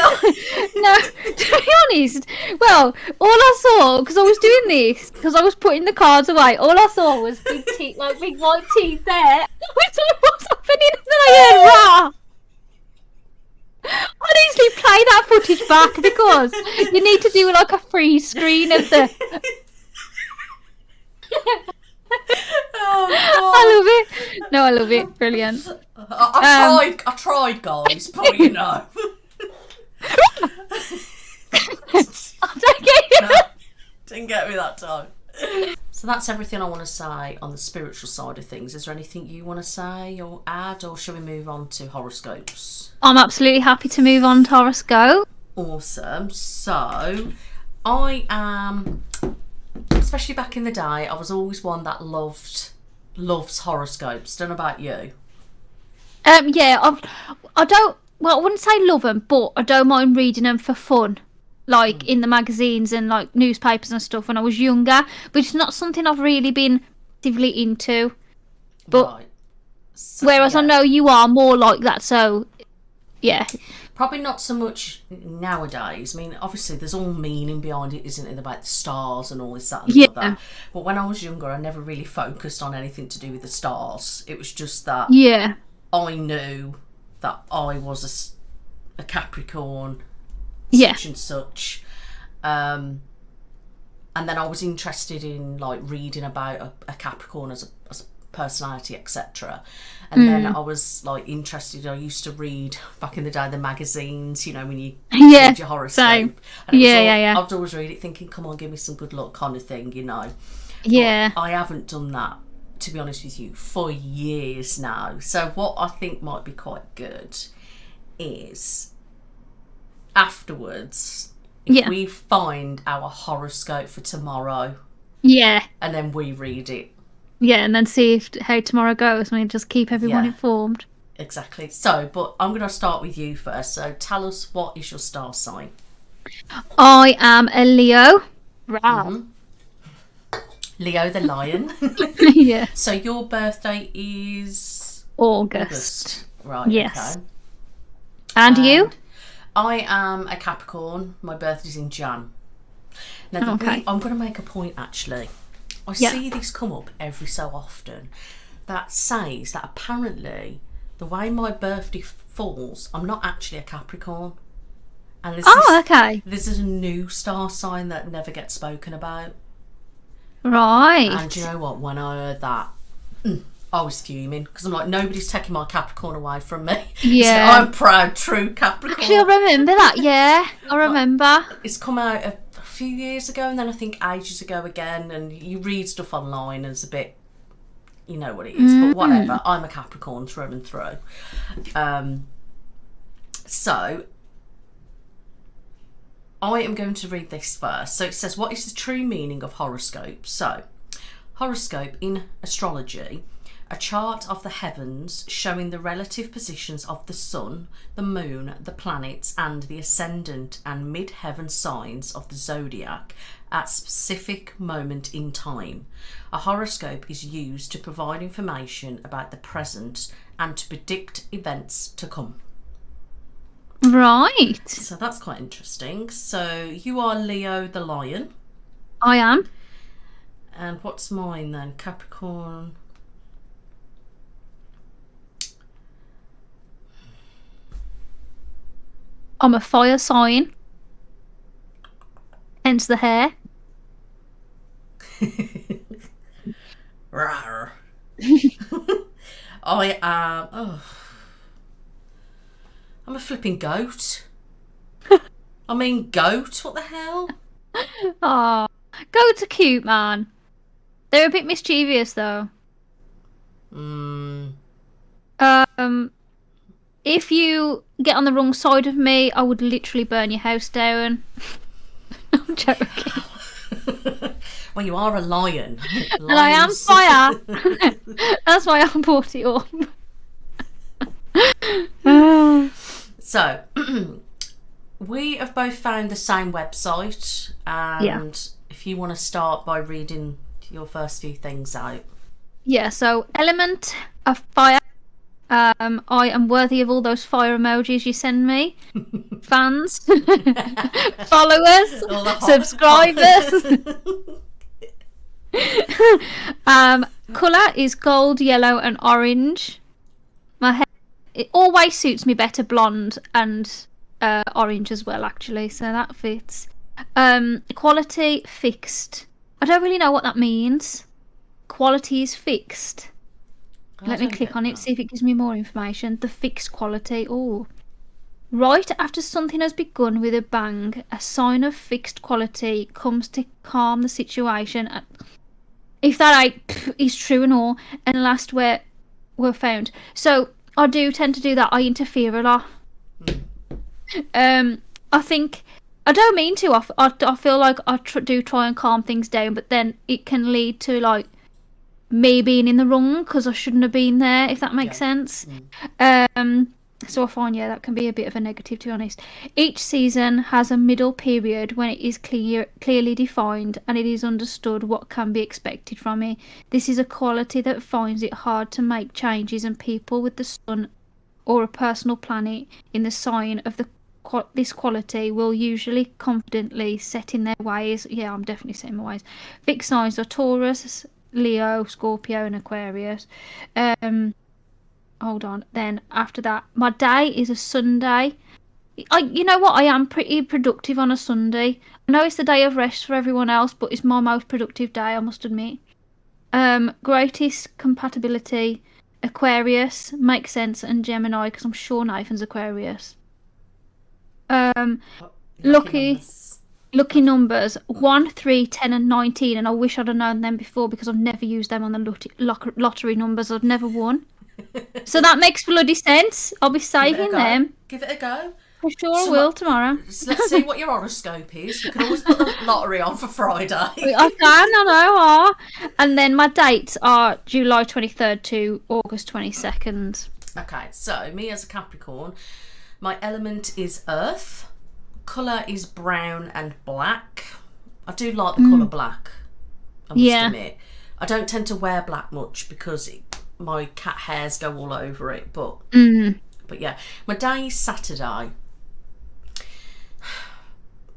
Speaker 1: No, to be honest, well, all I saw, because I was doing this, because I was putting the cards away, all I saw was big teeth, like big white teeth there. I was like, what's happening? And then I heard rah. I'd easily play that footage back because you need to do like a freeze screen of the.
Speaker 2: Oh,
Speaker 1: I love it. No, I love it. Brilliant.
Speaker 2: I tried, guys, but you know.
Speaker 1: I don't get you.
Speaker 2: No, didn't get me that time. So that's everything I want to say on the spiritual side of things. Is there anything you want to say or add, or shall we move on to horoscopes?
Speaker 1: I'm absolutely happy to move on to horoscope.
Speaker 2: Awesome. So I am, especially back in the day, I was always one that loves horoscopes. Don't know about you.
Speaker 1: Yeah, I don't. Well, I wouldn't say love them, but I don't mind reading them for fun, like in the magazines and like newspapers and stuff when I was younger. But it's not something I've really been actively into. But
Speaker 2: Right. So,
Speaker 1: whereas I
Speaker 2: yeah.
Speaker 1: know you are more like that, so yeah,
Speaker 2: Probably not so much nowadays. I mean, obviously there's all meaning behind it, isn't it, about the stars and all this, that and
Speaker 1: Yeah.
Speaker 2: that. But when I was younger, I never really focused on anything to do with the stars. It was just that
Speaker 1: yeah,
Speaker 2: I knew that I was a Capricorn,
Speaker 1: yeah,
Speaker 2: such and such. And then I was interested in like reading about a Capricorn as a personality, etc. And then I was like interested. I used to read back in the day the magazines, you know, when you
Speaker 1: yeah.
Speaker 2: read your horoscope.
Speaker 1: Same.
Speaker 2: And it was
Speaker 1: Yeah.
Speaker 2: I would always read it thinking, come on, give me some good luck kind of thing, you know.
Speaker 1: Yeah.
Speaker 2: But I haven't done that, to be honest with you, for years now. So what I think might be quite good is afterwards, if we find our horoscope for tomorrow
Speaker 1: Yeah.
Speaker 2: and then we read it.
Speaker 1: Yeah, and then see how tomorrow goes. I mean, just keep everyone
Speaker 2: Yeah.
Speaker 1: informed.
Speaker 2: Exactly. So, but I'm going to start with you first. So tell us, what is your star sign?
Speaker 1: I am a Leo. Wow.
Speaker 2: Leo the lion.
Speaker 1: Yeah.
Speaker 2: So your birthday is
Speaker 1: August.
Speaker 2: Right,
Speaker 1: Yes.
Speaker 2: okay.
Speaker 1: And you?
Speaker 2: I am a Capricorn. My birthday's in Jan. Now,
Speaker 1: Okay.
Speaker 2: I'm going to make a point, actually. I see this come up every so often that says that apparently the way my birthday falls, I'm not actually a Capricorn. And
Speaker 1: Okay.
Speaker 2: this is a new star sign that never gets spoken about.
Speaker 1: Right.
Speaker 2: And do you know what? When I heard that, I was fuming because I'm like, nobody's taking my Capricorn away from me.
Speaker 1: Yeah.
Speaker 2: So I'm proud, true Capricorn.
Speaker 1: Actually, I remember that. Yeah, I remember.
Speaker 2: It's come out a few years ago, and then I think ages ago again. And you read stuff online, and it's a bit, you know what it is. But whatever. I'm a Capricorn through and through. So I am going to read this first. So it says, what is the true meaning of horoscope? So, horoscope in astrology, a chart of the heavens showing the relative positions of the sun, the moon, the planets, and the ascendant and mid-heaven signs of the zodiac at specific moment in time. A horoscope is used to provide information about the present and to predict events to come.
Speaker 1: Right.
Speaker 2: So that's quite interesting. So you are Leo the lion.
Speaker 1: I am.
Speaker 2: And what's mine then? Capricorn.
Speaker 1: I'm a fire sign. Hence the hair.
Speaker 2: Rawr. I am. Oh. I'm a flipping goat. I mean, goat. What the hell?
Speaker 1: Oh, goats are cute, man. They're a bit mischievous, though. If you get on the wrong side of me, I would literally burn your house down. I'm joking.
Speaker 2: Well, you are a lion.
Speaker 1: And I am fire. That's why I brought it up.
Speaker 2: So, we have both found the same website, and if you want to start by reading your first few things out.
Speaker 1: Yeah, so element of fire. I am worthy of all those fire emojis you send me. Fans, followers, subscribers. Colour is gold, yellow, and orange. My hair, it always suits me better blonde and orange as well, actually, so that fits. Quality fixed. I don't really know what that means. Quality is fixed. Let me click on it, see if it gives me more information. The fixed quality. Oh. Right after something has begun with a bang, a sign of fixed quality comes to calm the situation. If that is true and all, and last were found. So I do tend to do that. I interfere a lot. I think I don't mean to. I feel like I do try and calm things down, but then it can lead to like me being in the wrong because I shouldn't have been there, if that makes sense. So I find that can be a bit of a negative, to be honest. Each season has a middle period when it is clearly defined and it is understood what can be expected from it. This is a quality that finds it hard to make changes, and people with the sun or a personal planet in the sign of this quality will usually confidently set in their ways. Yeah, I'm definitely setting my ways. Fixed signs are Taurus, Leo, Scorpio, and Aquarius. Hold on. Then after that, my day is a Sunday. You know what? I am pretty productive on a Sunday. I know it's the day of rest for everyone else, but it's my most productive day, I must admit. Greatest compatibility, Aquarius, makes sense, and Gemini, because I'm sure Nathan's Aquarius. Lucky numbers 1, 3, 10 and 19, and I wish I'd have known them before because I've never used them on the lottery numbers. I've never won. So that makes bloody sense. I'll be saving them.
Speaker 2: Give it a go.
Speaker 1: For sure I will tomorrow.
Speaker 2: Let's see what your horoscope is. You can always put the lottery on for Friday.
Speaker 1: I know. And then my dates are July 23rd to August 22nd.
Speaker 2: Okay, so me as a Capricorn, my element is earth. Colour is brown and black. I do like the colour black, I must admit. I don't tend to wear black much because my cat hairs go all over it. But yeah, my day is Saturday.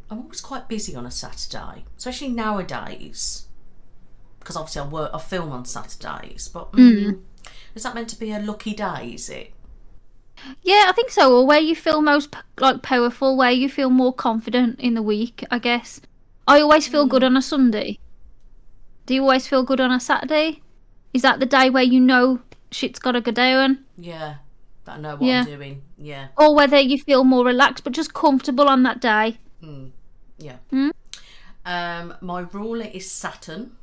Speaker 2: I'm always quite busy on a Saturday, especially nowadays, because obviously I film on Saturdays. But is that meant to be a lucky day, is it?
Speaker 1: Yeah, I think so. Or where you feel most like powerful, where you feel more confident in the week, I guess. I always feel good on a Sunday. Do you always feel good on a Saturday? Is that the day where you know shit's gotta go down?
Speaker 2: Yeah, that I know what
Speaker 1: Yeah.
Speaker 2: I'm doing. Yeah.
Speaker 1: Or whether you feel more relaxed but just comfortable on that day.
Speaker 2: Yeah.
Speaker 1: Hmm?
Speaker 2: My ruler is Saturn.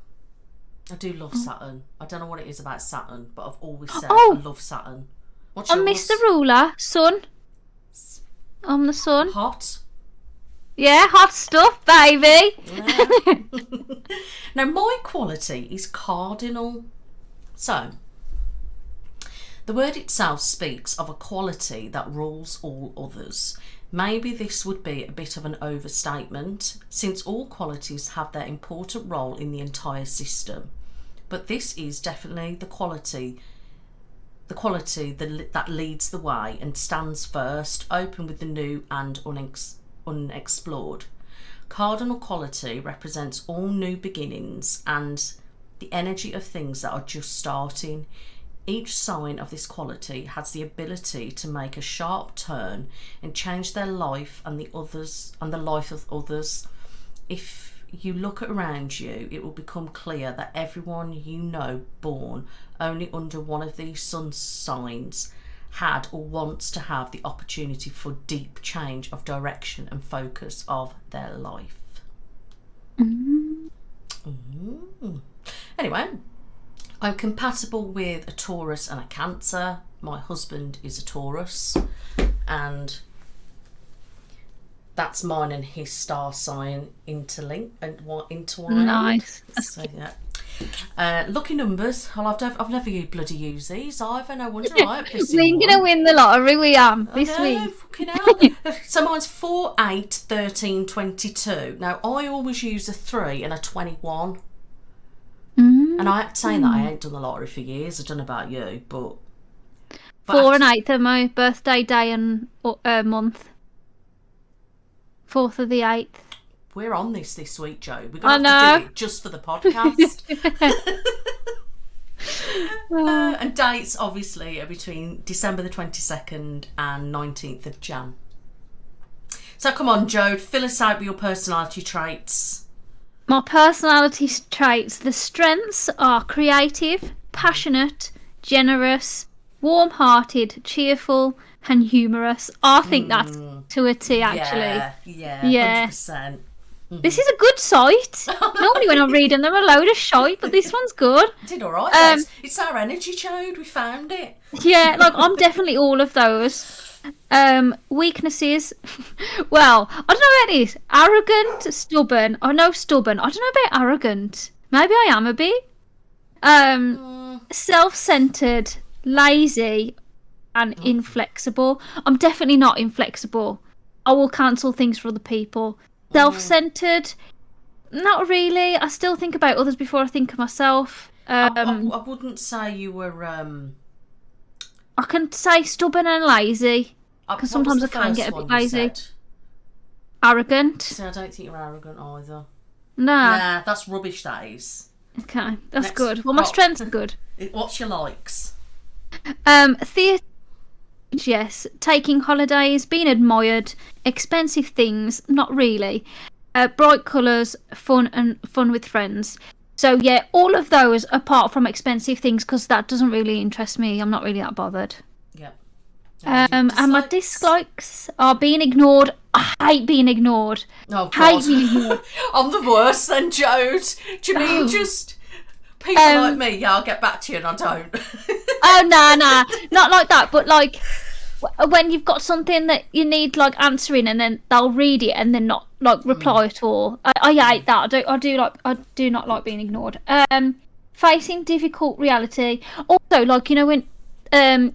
Speaker 2: I do love Saturn. I don't know what it is about Saturn, but I've always said I love Saturn. What's
Speaker 1: I
Speaker 2: yours?
Speaker 1: miss the ruler. Sun. I'm the sun.
Speaker 2: Hot.
Speaker 1: Yeah, hot stuff, baby.
Speaker 2: Yeah. Now, my quality is cardinal. So, the word itself speaks of a quality that rules all others. Maybe this would be a bit of an overstatement, since all qualities have their important role in the entire system. But this is definitely the quality that leads the way and stands first, open with the new and unexplored. Cardinal quality represents all new beginnings and the energy of things that are just starting. Each sign of this quality has the ability to make a sharp turn and change their life and the life of others. If you look around you, it will become clear that everyone you know born only under one of these sun signs had or wants to have the opportunity for deep change of direction and focus of their life. Anyway, I'm compatible with a Taurus and a Cancer. My husband is a Taurus, and that's mine and his star sign intertwined.
Speaker 1: Nice.
Speaker 2: So yeah. Lucky numbers. I've never bloody used these either. No wonder I
Speaker 1: We're gonna win the lottery. We am this week.
Speaker 2: Fucking hell. So mine's 4, 8, 13, 22. Now I always use a 3 and a 21. And I have to say that I ain't done the lottery for years. I don't know about you, but
Speaker 1: 4 and 8 are my birthday day and month. 4th of the 8th.
Speaker 2: We're on this week, Joe. We're going to have to do it just for the podcast. And dates, obviously, are between December the 22nd and 19th of Jan. So come on, Joe, fill us out with your personality traits.
Speaker 1: My personality traits, the strengths are creative, passionate, generous, warm-hearted, cheerful, and humorous. I think that's to a T, actually.
Speaker 2: Yeah, 100%.
Speaker 1: This is a good site. Normally when I'm reading them, a load of shite, but this one's good.
Speaker 2: Did all right. It's our energy chode. We found it.
Speaker 1: Yeah, like I'm definitely all of those. Weaknesses. Well, I don't know about this. Arrogant, stubborn. I know stubborn. I don't know about arrogant. Maybe I am a bit. Self-centered, lazy, and inflexible. I'm definitely not inflexible. I will cancel things for other people. Self-centered, not really. I still think about others before I think of myself.
Speaker 2: I wouldn't say you were.
Speaker 1: I can say stubborn and lazy because sometimes I can get a bit lazy. Arrogant.
Speaker 2: See, I don't think you're arrogant either.
Speaker 1: Nah,
Speaker 2: that's rubbish. That is.
Speaker 1: Okay, that's good. Well, my strengths are good.
Speaker 2: What's your likes?
Speaker 1: Theatre. Yes, taking holidays, being admired, expensive things, not really. Bright colours, fun with friends. So yeah, all of those apart from expensive things because that doesn't really interest me. I'm not really that bothered.
Speaker 2: Yep.
Speaker 1: And my dislikes are being ignored. I hate being ignored.
Speaker 2: Oh God.
Speaker 1: Hate being ignored.
Speaker 2: I'm the worst then, Jode. Do you mean just people like me? Yeah, I'll get back to you and I don't.
Speaker 1: Oh, nah, not like that, but like when you've got something that you need like answering and then they'll read it and then not like reply at all. I hate that. I do not like being ignored. Facing difficult reality. Also, like, you know, when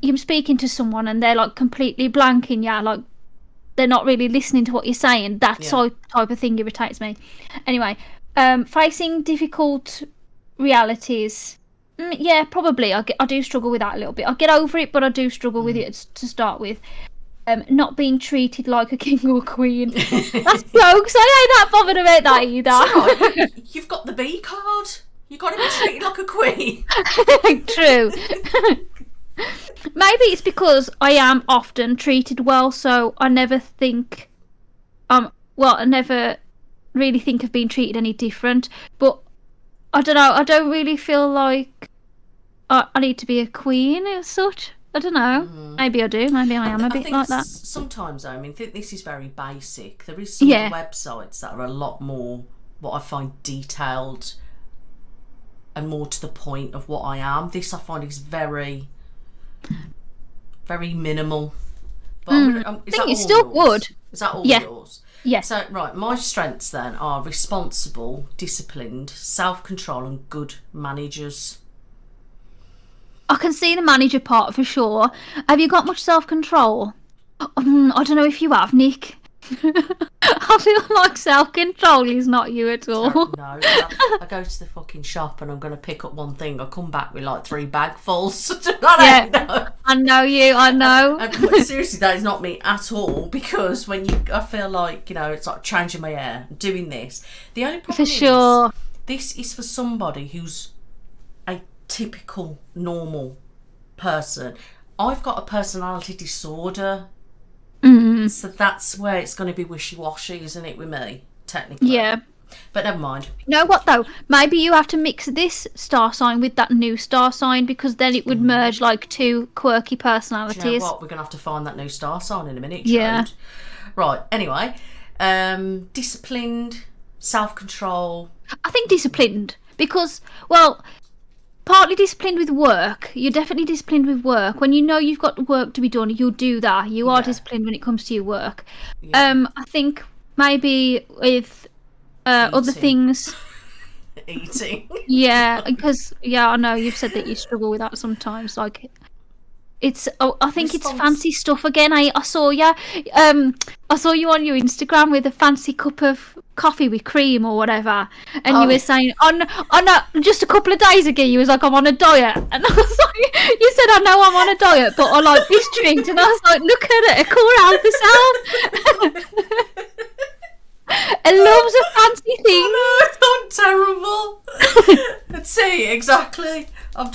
Speaker 1: you're speaking to someone and they're like completely blanking, yeah, like they're not really listening to what you're saying. That type of thing irritates me. Anyway, facing difficult realities. Yeah, probably. I do struggle with that a little bit. I get over it, but I do struggle with it to start with. Not being treated like a king or queen. That's jokes. I ain't that bothered about that either.
Speaker 2: Right. You've got the B card. You've got to be treated like a queen.
Speaker 1: True. Maybe it's because I am often treated well, so I never think, I never really think of being treated any different. But I don't know. I don't really feel like I need to be a queen as such. I don't know. Maybe I do. Maybe I am a bit
Speaker 2: think
Speaker 1: like that.
Speaker 2: sometimes, I mean, this is very basic. There is some of the websites that are a lot more, what I find, detailed and more to the point of what I am. This I find is very, very minimal. But
Speaker 1: I think it's still good.
Speaker 2: Is that all yours?
Speaker 1: Yeah.
Speaker 2: So, right, my strengths then are responsible, disciplined, self-control and good managers.
Speaker 1: I can see the manager part for sure. Have you got much self-control? I don't know if you have, Nick. I feel like self-control is not you at all.
Speaker 2: No, I go to the fucking shop and I'm going to pick up one thing. I come back with like 3 bagfuls.
Speaker 1: I know you. I know.
Speaker 2: And seriously, that is not me at all. Because I feel like, it's like changing my hair, doing this. The only problem is, this is for somebody who's a typical normal person. I've got a personality disorder. So that's where it's going to be wishy-washy, isn't it, with me, technically?
Speaker 1: Yeah.
Speaker 2: But never mind.
Speaker 1: You know what, though? Maybe you have to mix this star sign with that new star sign, because then it would merge like 2 quirky personalities.
Speaker 2: Do you know what? We're going to have to find that new star sign in a minute, Jode.
Speaker 1: Yeah.
Speaker 2: Right, anyway. Disciplined, self-control.
Speaker 1: I think disciplined, because, well, partly disciplined with work. You're definitely disciplined with work. When you know you've got work to be done, you'll do that. You are disciplined when it comes to your work. I think maybe with other things.
Speaker 2: Eating.
Speaker 1: Yeah, because I know you've said that you struggle with that sometimes. Like, it's I think it's fancy stuff again. I saw you. I saw you on your Instagram with a fancy cup of coffee with cream or whatever, and you were saying on just a couple of days ago you was like, I'm on a diet, and I was like, you said, I know I'm on a diet, but I like this drink, and I was like, look at it, call out herself. It loves a fancy thing.
Speaker 2: Oh, no, I'm terrible. Let's see, exactly. I'm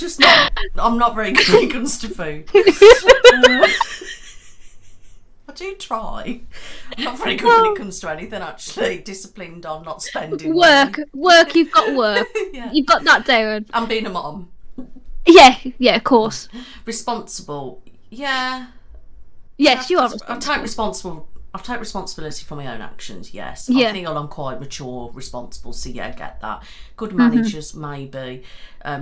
Speaker 2: not very good when it comes to food. I do try. I'm not very good when it comes to anything, actually. Disciplined on not spending
Speaker 1: work.
Speaker 2: money.
Speaker 1: Work, you've got work. Yeah. You've got that down.
Speaker 2: I'm being a mom.
Speaker 1: Yeah, of course.
Speaker 2: Responsible. Yeah.
Speaker 1: Yes, you are responsible.
Speaker 2: I take responsibility for my own actions, yes.
Speaker 1: Yeah.
Speaker 2: I think I'm quite mature, responsible, so yeah, I get that. Good managers, maybe.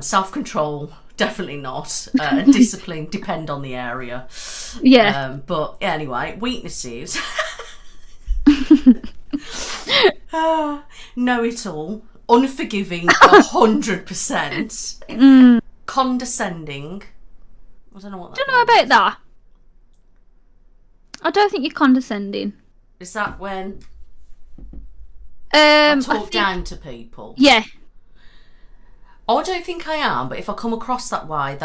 Speaker 2: Self-control, definitely not. Discipline, depend on the area.
Speaker 1: Yeah.
Speaker 2: But anyway, weaknesses. Know it all. Unforgiving, 100%. Condescending. I don't know what that
Speaker 1: I don't know about that. I don't think you're condescending.
Speaker 2: Is that when I talk down to people?
Speaker 1: Yeah.
Speaker 2: I don't think I am, but if I come across that way,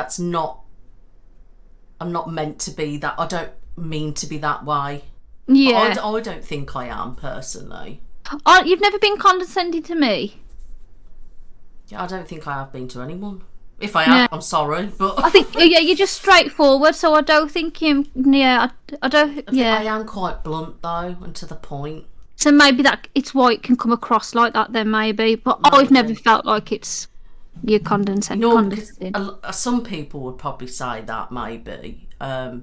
Speaker 2: I'm not meant to be that. I don't mean to be that way.
Speaker 1: Yeah.
Speaker 2: I don't think I am, personally.
Speaker 1: You've never been condescending to me?
Speaker 2: Yeah, I don't think I have been to anyone. If I have, I'm sorry, but
Speaker 1: I think you're just straightforward, so I don't think you. Yeah, I don't.
Speaker 2: I am quite blunt though, and to the point.
Speaker 1: So maybe it's why it can come across like that, then maybe. But I've never felt like you're condescending.
Speaker 2: Some people would probably say that maybe,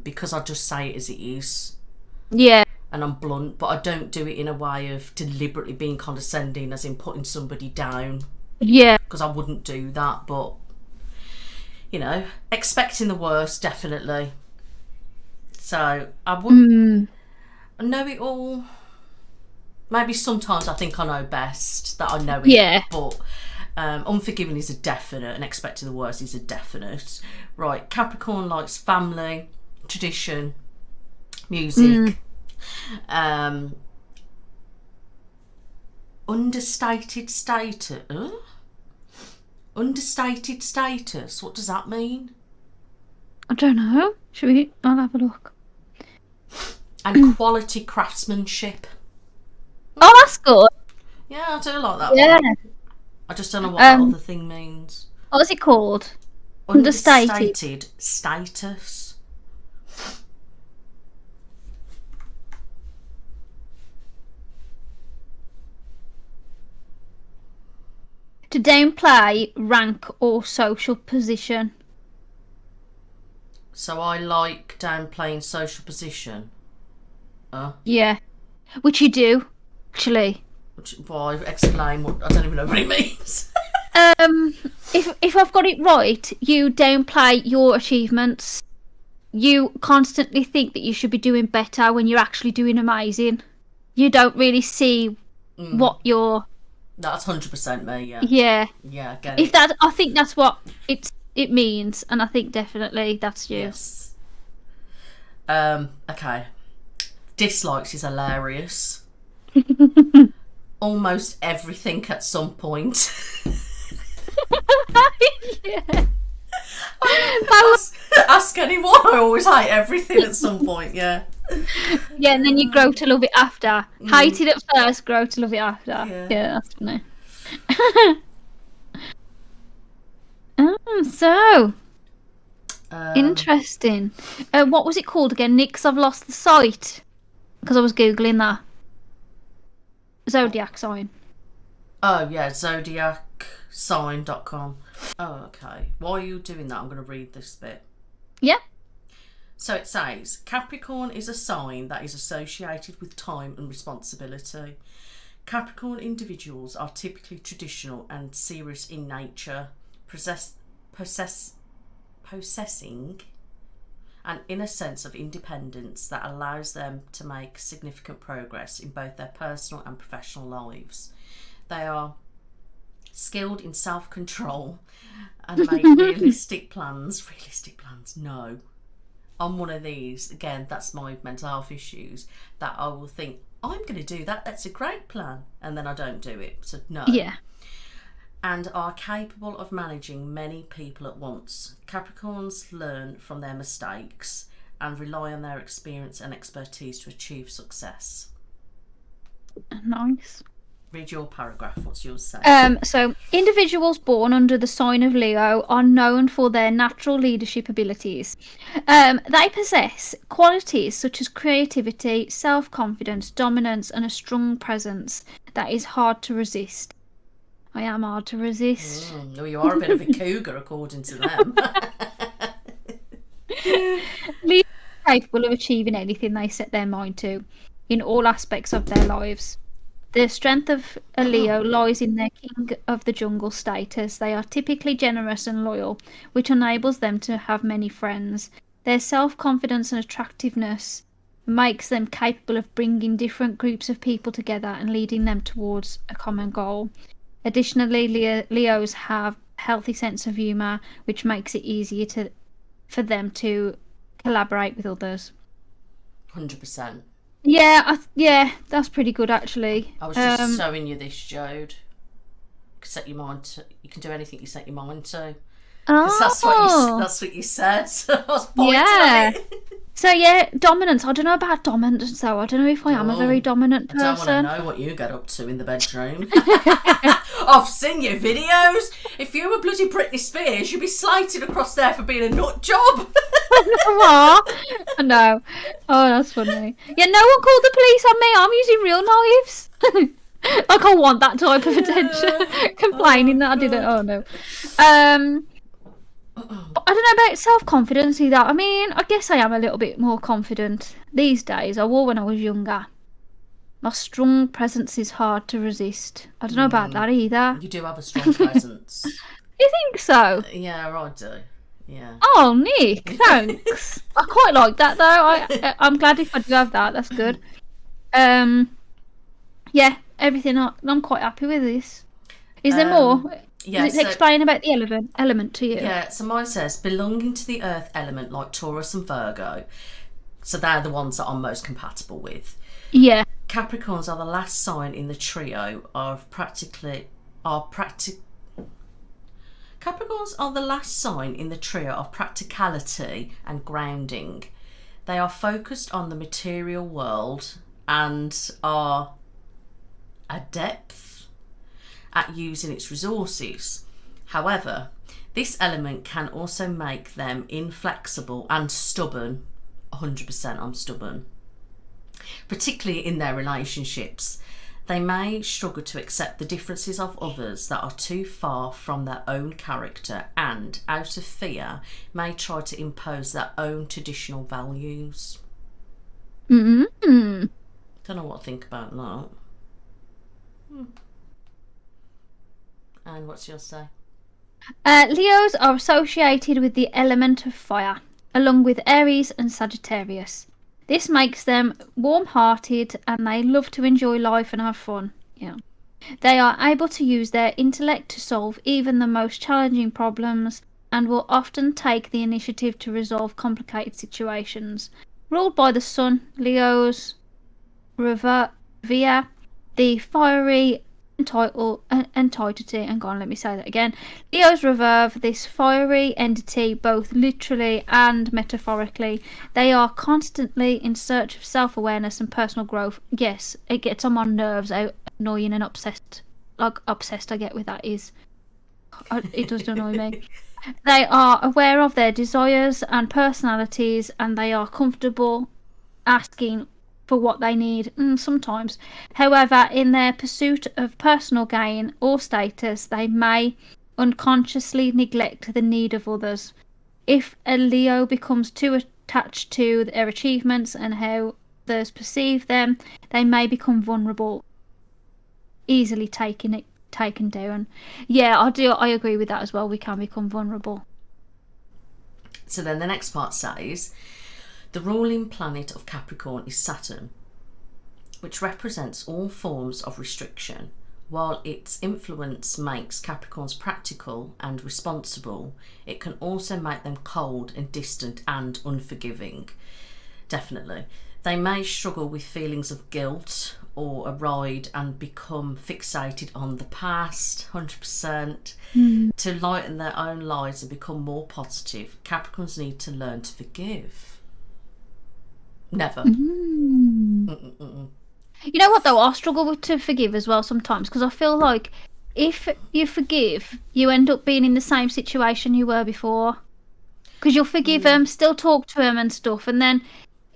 Speaker 2: because I just say it as it is.
Speaker 1: Yeah.
Speaker 2: And I'm blunt, but I don't do it in a way of deliberately being condescending, as in putting somebody down.
Speaker 1: Yeah.
Speaker 2: Because I wouldn't do that, but. Expecting the worst, definitely. So, I wouldn't know it all. Maybe sometimes I think I know best, that I know it.
Speaker 1: Yeah.
Speaker 2: But unforgiving is a definite, and expecting the worst is a definite. Right, Capricorn likes family, tradition, music. Understated status. Understated status. What does that mean?
Speaker 1: I don't know. I'll have a look.
Speaker 2: And quality craftsmanship.
Speaker 1: Oh, that's good.
Speaker 2: Yeah, I do like that
Speaker 1: one.
Speaker 2: I just don't know what that other thing means.
Speaker 1: What was it called? Understated.
Speaker 2: Status.
Speaker 1: To downplay rank or social position.
Speaker 2: So I like downplaying social position.
Speaker 1: Yeah. Which you do, actually.
Speaker 2: Why? Explain what... I don't even know what it means.
Speaker 1: If I've got it right, you downplay your achievements. You constantly think that you should be doing better when you're actually doing amazing. You don't really see what you're...
Speaker 2: That's 100% me, yeah.
Speaker 1: Yeah.
Speaker 2: Yeah, I get
Speaker 1: If
Speaker 2: it.
Speaker 1: that, I think that's what it means, and I think definitely that's you.
Speaker 2: Yes. Okay. Dislikes is hilarious. Almost everything at some point.
Speaker 1: Yeah.
Speaker 2: Ask anyone. I always hate everything at some point, yeah.
Speaker 1: Yeah, and then you grow to love it after. Hate it at first, grow to love it after. Yeah, that's funny. So interesting. What was it called again? Nick's I've lost the sight. Because I was Googling that. Zodiac sign.
Speaker 2: Oh, yeah, zodiacsign.com. Oh, okay. Why are you doing that? I'm going to read this bit.
Speaker 1: Yeah.
Speaker 2: So it says, Capricorn is a sign that is associated with time and responsibility. Capricorn individuals are typically traditional and serious in nature, possessing an inner sense of independence that allows them to make significant progress in both their personal and professional lives. They are skilled in self-control and make realistic plans. Realistic plans? No. I'm one of these. Again, that's my mental health issues, that I will think, I'm going to do that. That's a great plan. And then I don't do it. So no.
Speaker 1: Yeah.
Speaker 2: And are capable of managing many people at once. Capricorns learn from their mistakes and rely on their experience and expertise to achieve success.
Speaker 1: Nice.
Speaker 2: Read your paragraph. What's yours say?
Speaker 1: So individuals born under the sign of Leo are known for their natural leadership abilities. They possess qualities such as creativity, self-confidence, dominance, and a strong presence that is hard to resist. I am hard to resist.
Speaker 2: Well, you are a bit of a cougar, according to them.
Speaker 1: Leaders are capable of achieving anything they set their mind to in all aspects of their lives. The strength of a Leo lies in their king of the jungle status. They are typically generous and loyal, which enables them to have many friends. Their self-confidence and attractiveness makes them capable of bringing different groups of people together and leading them towards a common goal. Additionally, Leos have a healthy sense of humour, which makes it easier for them to collaborate with others.
Speaker 2: 100%.
Speaker 1: Yeah, that's pretty good actually.
Speaker 2: I was just showing you this, Jode. Set your mind to. You can do anything you set your mind to. Because that's what you said. So I was pointing at it.
Speaker 1: So yeah, dominance. I don't know about dominance though. I don't know if I am a very dominant person.
Speaker 2: I don't want to know what you get up to in the bedroom. I've seen your videos. If you were bloody Britney Spears, you'd be slated across there for being a nut job.
Speaker 1: What? No. Oh, that's funny. Yeah, no one called the police on me. I'm using real knives. Like I want that type of attention. Complaining that I didn't. Oh no. I don't know about self-confidence either. I mean, I guess I am a little bit more confident these days. I was when I was younger. My strong presence is hard to resist. I don't know about that either.
Speaker 2: You do have a strong presence.
Speaker 1: You think so?
Speaker 2: Yeah, I do. Yeah.
Speaker 1: Oh, Nick, thanks. I quite like that though. I'm glad if I do have that. That's good. Yeah, everything. I'm quite happy with this. Is there more?
Speaker 2: Yeah,
Speaker 1: Does it explain about the element to you?
Speaker 2: Yeah, so mine says belonging to the earth element like Taurus and Virgo. So they're the ones that I'm most compatible with.
Speaker 1: Yeah.
Speaker 2: Capricorns are the last sign in the trio Capricorns are the last sign in the trio of practicality and grounding. They are focused on the material world and are adept at using its resources. However, This element can also make them inflexible and stubborn. 100% I'm stubborn. Particularly in their relationships. They may struggle to accept the differences of others that are too far from their own character and, out of fear, may try to impose their own traditional values.
Speaker 1: Mm-hmm.
Speaker 2: Don't know what to think about that. And what's yours say?
Speaker 1: Leos are associated with the element of fire, along with Aries and Sagittarius. This makes them warm-hearted and they love to enjoy life and have fun. Yeah. They are able to use their intellect to solve even the most challenging problems and will often take the initiative to resolve complicated situations. Ruled by the Sun, Leos revere the fiery entity. Hang on, let me say that again. Leos revere this fiery entity both literally and metaphorically. They are constantly in search of self-awareness and personal growth. Yes, it gets on my nerves how annoying and obsessed I get with that is. It does annoy me. They are aware of their desires and personalities and they are comfortable asking for what they need sometimes. However, in their pursuit of personal gain or status, they may unconsciously neglect the need of others. If a Leo becomes too attached to their achievements and how others perceive them, they may become vulnerable, easily taken down. Yeah, I agree with that as well. We can become vulnerable.
Speaker 2: So then the next part says, the ruling planet of Capricorn is Saturn, which represents all forms of restriction. While its influence makes Capricorns practical and responsible, it can also make them cold and distant and unforgiving. Definitely. They may struggle with feelings of guilt or a ride and become fixated on the past, 100%. To lighten their own lives and become more positive, Capricorns need to learn to forgive. Never.
Speaker 1: You know what though? I struggle to forgive as well sometimes because I feel like if you forgive, you end up being in the same situation you were before. Because you'll forgive them, still talk to them and stuff, and then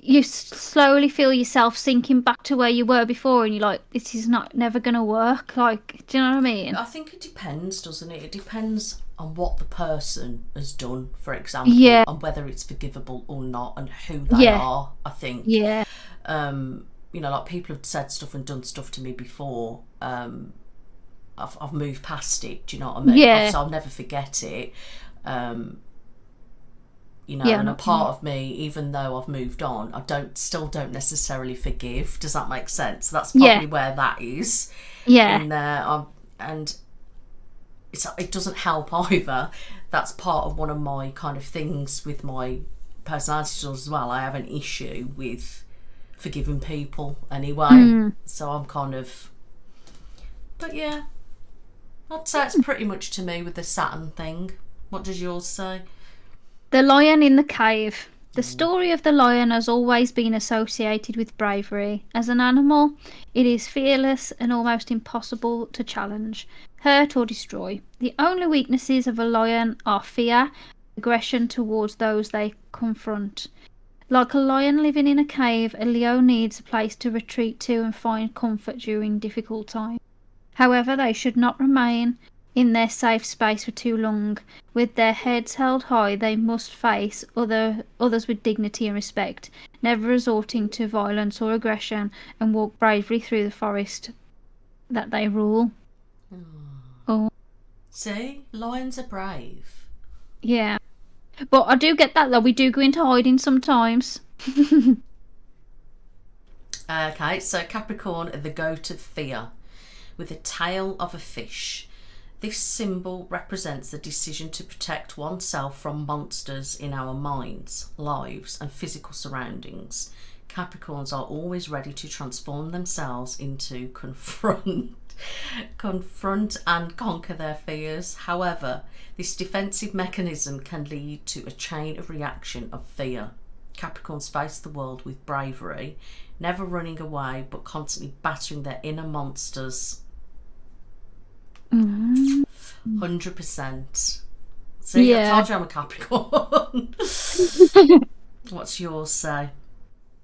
Speaker 1: you slowly feel yourself sinking back to where you were before, and you're like, this is never gonna work. Like, do you know what I mean?
Speaker 2: I think it depends, doesn't it? It depends on what the person has done, for example, and whether it's forgivable or not, and who they are. I think.
Speaker 1: Yeah.
Speaker 2: You know, like people have said stuff and done stuff to me before. I've moved past it. Do you know what I mean?
Speaker 1: Yeah.
Speaker 2: So I'll never forget it. You know, and a part of me, even though I've moved on, I still don't necessarily forgive. Does that make sense? That's probably where that is.
Speaker 1: Yeah.
Speaker 2: In there, and it doesn't help either. That's part of one of my kind of things with my personality disorders as well. I have an issue with forgiving people anyway. So I'm kind of, but yeah, I'd say it's pretty much to me with the Saturn thing. What does yours say?
Speaker 1: The Lion in the Cave. The story of the lion has always been associated with bravery. As an animal, it is fearless and almost impossible to challenge, hurt or destroy. The only weaknesses of a lion are fear, aggression towards those they confront. Like a lion living in a cave, a Leo needs a place to retreat to and find comfort during difficult times. However, they should not remain in their safe space for too long. With their heads held high, they must face others with dignity and respect, never resorting to violence or aggression, and walk bravely through the forest that they rule. Oh.
Speaker 2: See? Lions are brave.
Speaker 1: Yeah. But I do get that though, we do go into hiding sometimes.
Speaker 2: Okay, so Capricorn are the goat of fear, with the tail of a fish. This symbol represents the decision to protect oneself from monsters in our minds, lives, and physical surroundings. Capricorns are always ready to transform themselves into confront and conquer their fears. However, this defensive mechanism can lead to a chain of reaction of fear. Capricorns face the world with bravery, never running away, but constantly battering their inner monsters. 100%. See, I
Speaker 1: Yeah.
Speaker 2: told you I'm a Capricorn. What's yours say?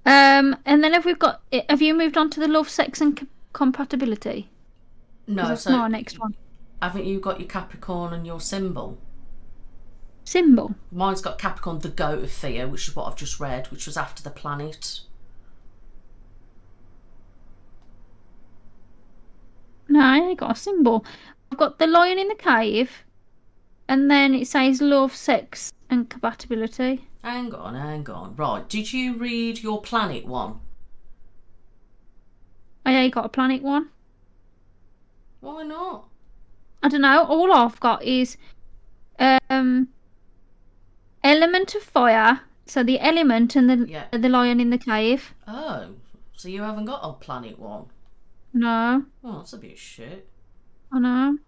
Speaker 1: And then have you moved on to the love, sex, and compatibility?
Speaker 2: No,
Speaker 1: That's
Speaker 2: so
Speaker 1: our next one.
Speaker 2: haven't you got your Capricorn and your symbol?
Speaker 1: Symbol.
Speaker 2: Mine's got Capricorn, the goat of fear, which is what I've just read, which was after the planet.
Speaker 1: No, I ain't got a symbol. I've got the lion in the cave, and then it says love, sex, and compatibility.
Speaker 2: Hang on. Right, did you read your planet one?
Speaker 1: I ain't got a planet one.
Speaker 2: Why not?
Speaker 1: I don't know. All I've got is element of fire. So the element and the lion in the cave.
Speaker 2: Oh, so you haven't got a planet one?
Speaker 1: No,
Speaker 2: Oh, that's a bit shit.
Speaker 1: I know.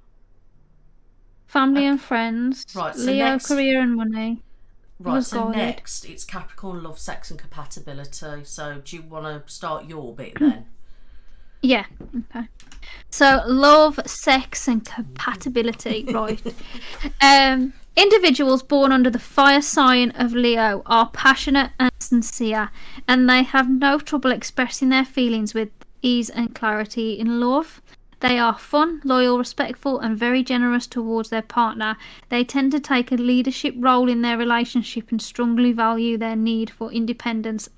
Speaker 1: Family and friends.
Speaker 2: Right, so
Speaker 1: Leo,
Speaker 2: next-
Speaker 1: career and money.
Speaker 2: Right, so
Speaker 1: guided.
Speaker 2: next it's Capricorn, love, sex and compatibility. So do you want to start your bit then?
Speaker 1: Yeah. Okay. So love, sex, and compatibility. Right. Individuals born under the fire sign of Leo are passionate and sincere, and they have no trouble expressing their feelings with ease and clarity in love. They are fun, loyal, respectful, and very generous towards their partner. They tend to take a leadership role in their relationship and strongly value their need for independence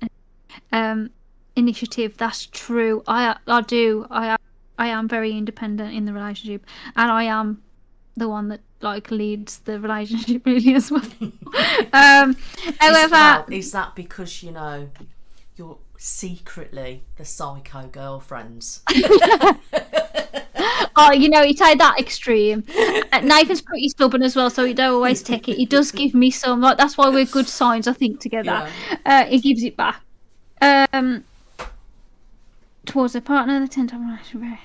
Speaker 1: and initiative. That's true. I do. I am very independent in the relationship, and I am the one that leads the relationship really as well. However,
Speaker 2: is that because you're secretly the psycho girlfriends?
Speaker 1: oh, you take that extreme. Nathan's pretty stubborn as well, so he don't always take it. He does give me some. That's why we're good signs, I think, together.
Speaker 2: Yeah.
Speaker 1: He gives it back. Towards their partner, they tend to.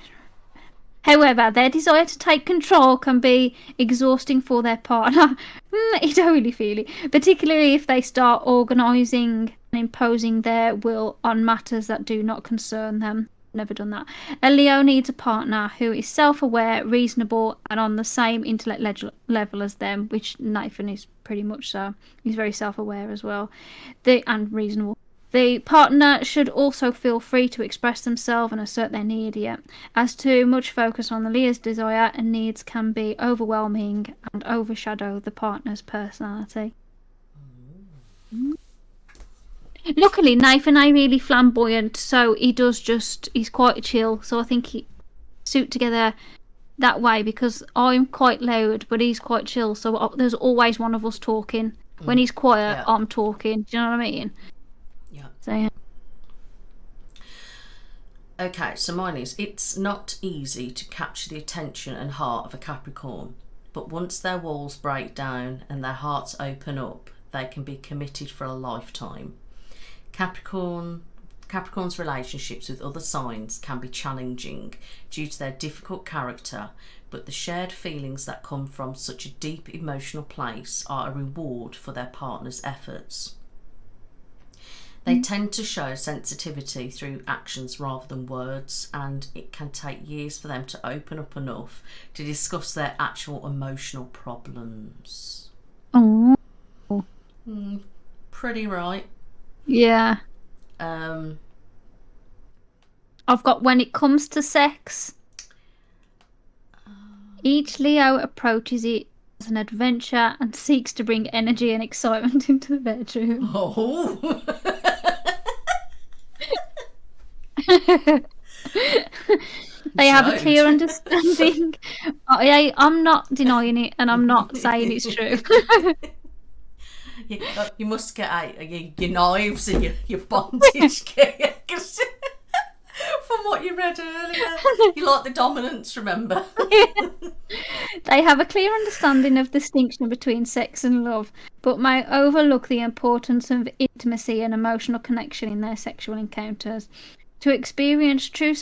Speaker 1: However, their desire to take control can be exhausting for their partner. You don't really feel it, particularly if they start organising and imposing their will on matters that do not concern them. Never done that. A Leo needs a partner who is self-aware, reasonable, and on the same intellect level as them, which Nathan is pretty much so. He's very self-aware as well, and reasonable. The partner should also feel free to express themselves and assert their need. As too much focus on the Leo's desire and needs can be overwhelming and overshadow the partner's personality. Luckily, Nathan ain't really flamboyant, so he's quite chill, so I think he suit together that way, because I'm quite loud, but he's quite chill, so there's always one of us talking. When he's quiet, I'm talking. Do you know what I mean?
Speaker 2: Yeah.
Speaker 1: So, yeah.
Speaker 2: Okay, so mine is, it's not easy to capture the attention and heart of a Capricorn, but once their walls break down and their hearts open up, they can be committed for a lifetime. Capricorn's relationships with other signs can be challenging due to their difficult character, but the shared feelings that come from such a deep emotional place are a reward for their partner's efforts. They tend to show sensitivity through actions rather than words, and it can take years for them to open up enough to discuss their actual emotional problems.
Speaker 1: Oh.
Speaker 2: Pretty right.
Speaker 1: Yeah.
Speaker 2: I've
Speaker 1: got when it comes to sex, each Leo approaches it as an adventure and seeks to bring energy and excitement into the bedroom.
Speaker 2: Oh.
Speaker 1: They have a clear understanding. I'm not denying it, and I'm not saying it's true.
Speaker 2: You must get out your knives and your bondage gear. From what you read earlier, you like the dominance, remember?
Speaker 1: They have a clear understanding of the distinction between sex and love, but may overlook the importance of intimacy and emotional connection in their sexual encounters. To experience true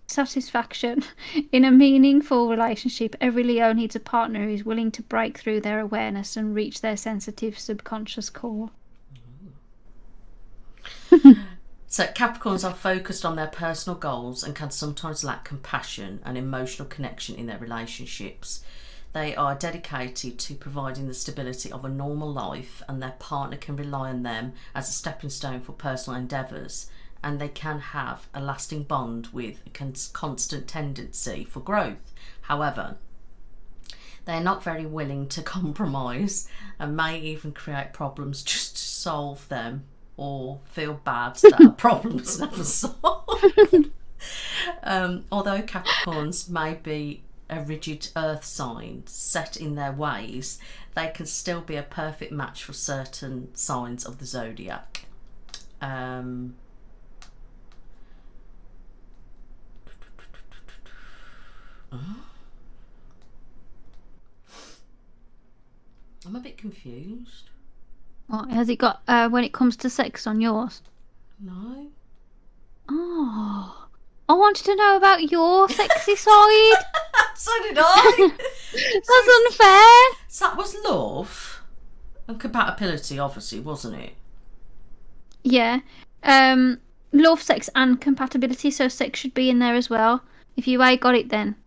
Speaker 1: satisfaction in a meaningful relationship, every Leo needs a partner who is willing to break through their awareness and reach their sensitive subconscious core.
Speaker 2: So Capricorns are focused on their personal goals and can sometimes lack compassion and emotional connection in their relationships. They are dedicated to providing the stability of a normal life, and their partner can rely on them as a stepping stone for personal endeavours, and they can have a lasting bond with a constant tendency for growth. However, they are not very willing to compromise and may even create problems just to solve them, or feel bad that a problem was never solved. Although Capricorns may be a rigid earth sign set in their ways, they can still be a perfect match for certain signs of the zodiac. I'm a bit confused.
Speaker 1: What has it got when it comes to sex on yours?
Speaker 2: No.
Speaker 1: Oh, I wanted to know about your sexy side.
Speaker 2: So did I.
Speaker 1: That's unfair.
Speaker 2: So that was love and compatibility, obviously, wasn't it?
Speaker 1: Yeah. Love, sex, and compatibility. So sex should be in there as well. If you ain't got it, then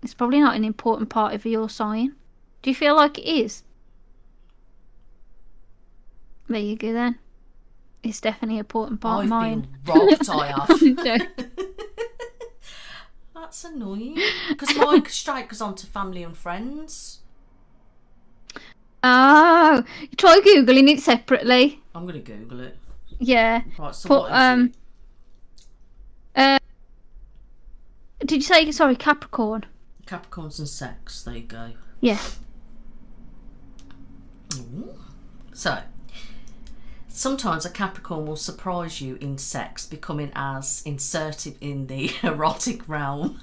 Speaker 1: it's probably not an important part of your sign. Do you feel like it is? There you go then. It's definitely an important part of mine.
Speaker 2: I've been robbed, I have. That's annoying. Because mine straight goes on to family and friends.
Speaker 1: Oh, try Googling it separately.
Speaker 2: I'm going to Google it.
Speaker 1: Yeah.
Speaker 2: Right, so what is it?
Speaker 1: Did you say, sorry, Capricorn?
Speaker 2: Capricorns and sex, there you go.
Speaker 1: Yeah.
Speaker 2: Ooh. So, sometimes a Capricorn will surprise you in sex, becoming as insertive in the erotic realm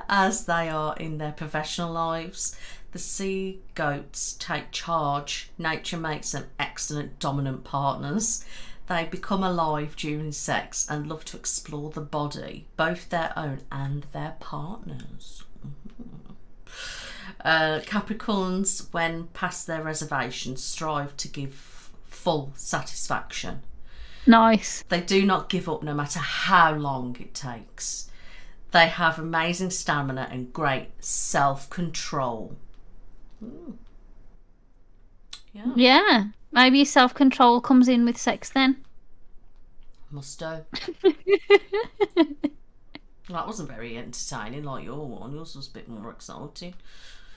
Speaker 2: as they are in their professional lives. The sea goats take charge. Nature makes them excellent dominant partners. They become alive during sex and love to explore the body, both their own and their partners. Capricorns, when past their reservations, strive to give full satisfaction.
Speaker 1: Nice.
Speaker 2: They do not give up no matter how long it takes. They have amazing stamina and great self-control.
Speaker 1: Yeah. Maybe self-control comes in with sex then.
Speaker 2: Must do. That wasn't very entertaining like your one. Yours was a bit more exciting.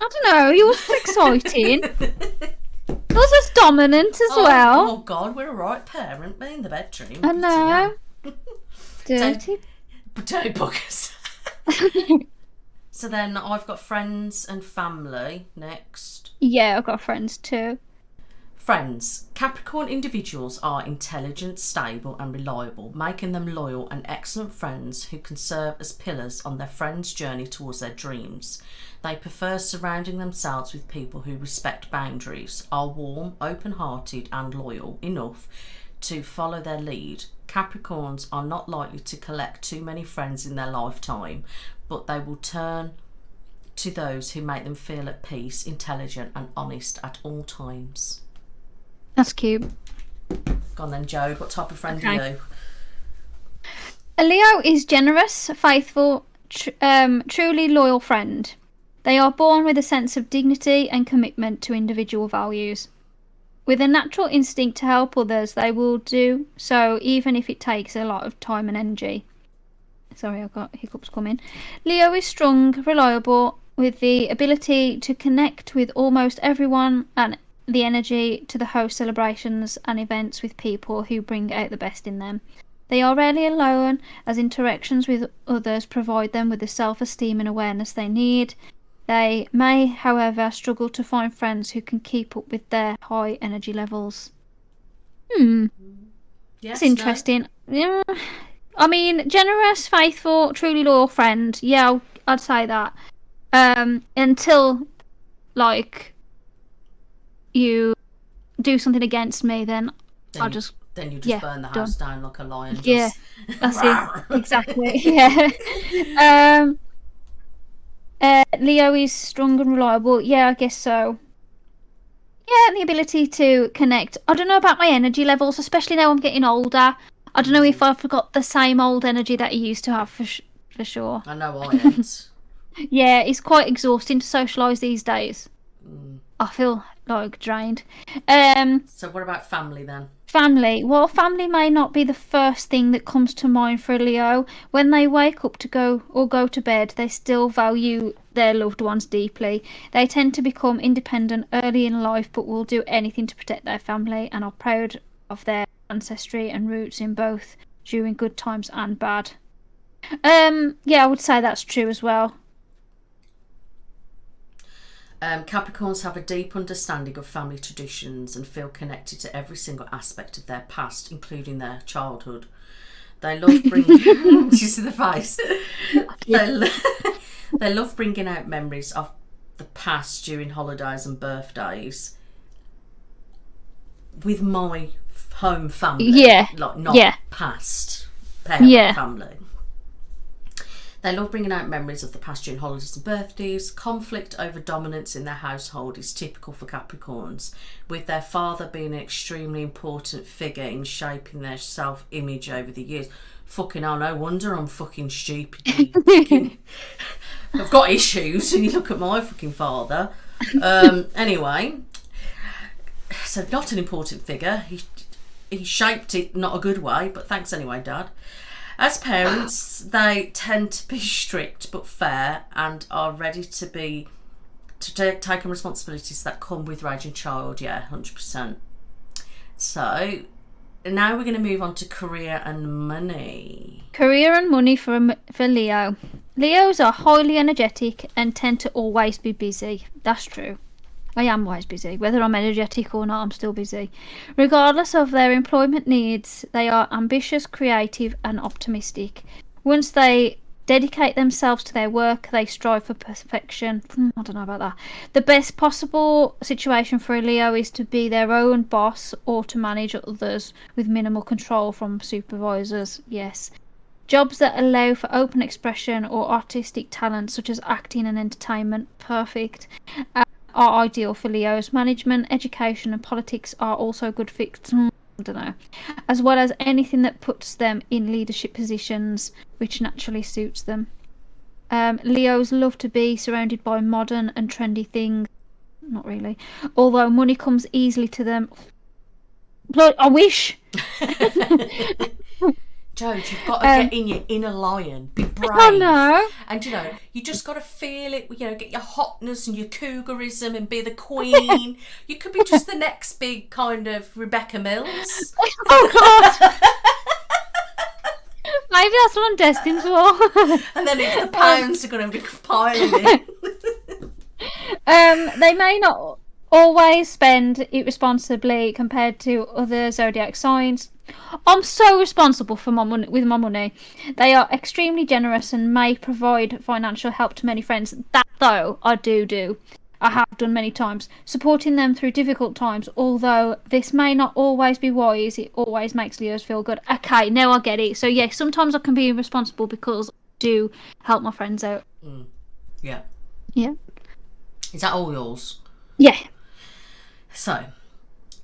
Speaker 1: I don't know. Yours was exciting. Yours was dominant as well.
Speaker 2: Oh God, we're a right parent, me in the bedroom.
Speaker 1: I know. Dirty.
Speaker 2: Dirty buggers. So then I've got friends and family next.
Speaker 1: Yeah, I've got friends too.
Speaker 2: Friends. Capricorn individuals are intelligent, stable and reliable, making them loyal and excellent friends who can serve as pillars on their friends' journey towards their dreams. They prefer surrounding themselves with people who respect boundaries, are warm, open-hearted and loyal enough to follow their lead. Capricorns are not likely to collect too many friends in their lifetime, but they will turn to those who make them feel at peace, intelligent and honest at all times.
Speaker 1: That's cute.
Speaker 2: Go on then, Jode. What type of friend are you?
Speaker 1: A Leo is generous, faithful, truly loyal friend. They are born with a sense of dignity and commitment to individual values. With a natural instinct to help others, they will do so even if it takes a lot of time and energy. Sorry, I've got hiccups coming. Leo is strong, reliable, with the ability to connect with almost everyone and the energy to the host celebrations and events with people who bring out the best in them. They are rarely alone, as interactions with others provide them with the self-esteem and awareness they need. They may, however, struggle to find friends who can keep up with their high energy levels.
Speaker 2: Yes,
Speaker 1: that's interesting. No? Yeah, I mean, generous, faithful, truly loyal friend. Yeah, I'd say that. Until, like, you do something against me, then I'll just...
Speaker 2: Then you just burn the house down like a lion.
Speaker 1: Yeah, that's it. Exactly. Yeah. Leo is strong and reliable. Yeah, I guess so. Yeah, the ability to connect. I don't know about my energy levels, especially now I'm getting older. I don't know if I've got the same old energy that I used to have for sure.
Speaker 2: I know I ain't.
Speaker 1: Yeah, it's quite exhausting to socialise these days. I feel like drained.
Speaker 2: So what about family then?
Speaker 1: Family. Well, family may not be the first thing that comes to mind for a Leo. When they wake up to go to bed, they still value their loved ones deeply. They tend to become independent early in life, but will do anything to protect their family and are proud of their ancestry and roots in both during good times and bad. Yeah, I would say that's true as well.
Speaker 2: Capricorns have a deep understanding of family traditions and feel connected to every single aspect of their past, including their childhood. They love bringing... you see the face? They love bringing out memories of the past during holidays and birthdays with my home family.
Speaker 1: Yeah.
Speaker 2: Like, not past
Speaker 1: Yeah.
Speaker 2: family. They love bringing out memories of the past during holidays and birthdays. Conflict over dominance in their household is typical for Capricorns, with their father being an extremely important figure in shaping their self-image over the years. Fucking hell, no wonder I'm fucking stupid. I've got issues when you look at my fucking father. Anyway, so not an important figure. He shaped it not a good way, but thanks anyway, Dad. As parents, they tend to be strict but fair and are ready to take on responsibilities that come with raising a child. Yeah, 100%. So now we're going to move on to career and money.
Speaker 1: Career and money for Leo. Leos are highly energetic and tend to always be busy. That's true. I am always busy. Whether I'm energetic or not, I'm still busy. Regardless of their employment needs, they are ambitious, creative, and optimistic. Once they dedicate themselves to their work, they strive for perfection. I don't know about that. The best possible situation for a Leo is to be their own boss or to manage others with minimal control from supervisors. Yes. Jobs that allow for open expression or artistic talent, such as acting and entertainment, perfect. Are ideal for Leos. Management, education, and politics are also good fits. I don't know. As well as anything that puts them in leadership positions, which naturally suits them. Leos love to be surrounded by modern and trendy things. Not really. Although money comes easily to them. Blood, I wish.
Speaker 2: Jode, you've got to get in your inner lion, be brave.
Speaker 1: I know.
Speaker 2: And you just got to feel it, get your hotness and your cougarism and be the queen. You could be just the next big kind of Rebecca Mills.
Speaker 1: Oh, God. Maybe that's what I'm destined for.
Speaker 2: And then the pounds are going to be piling in.
Speaker 1: They may not always spend it responsibly compared to other zodiac signs. I'm so responsible for my money. With my money, they are extremely generous and may provide financial help to many friends. That though, I do. I have done many times, supporting them through difficult times. Although this may not always be wise, it always makes Leos feel good. Okay, now I get it. So yeah, sometimes I can be irresponsible because I do help my friends out.
Speaker 2: Yeah.
Speaker 1: Yeah.
Speaker 2: Is that all yours?
Speaker 1: Yeah.
Speaker 2: So,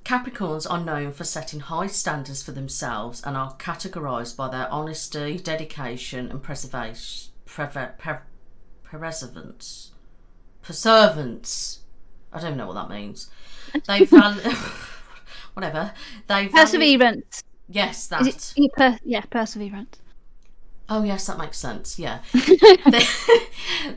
Speaker 2: Capricorns are known for setting high standards for themselves and are categorised by their honesty, dedication, and perseverance. I don't know what that means. They value whatever. They value...
Speaker 1: Perseverance.
Speaker 2: Yes, that.
Speaker 1: Perseverance.
Speaker 2: Oh yes, that makes sense. Yeah.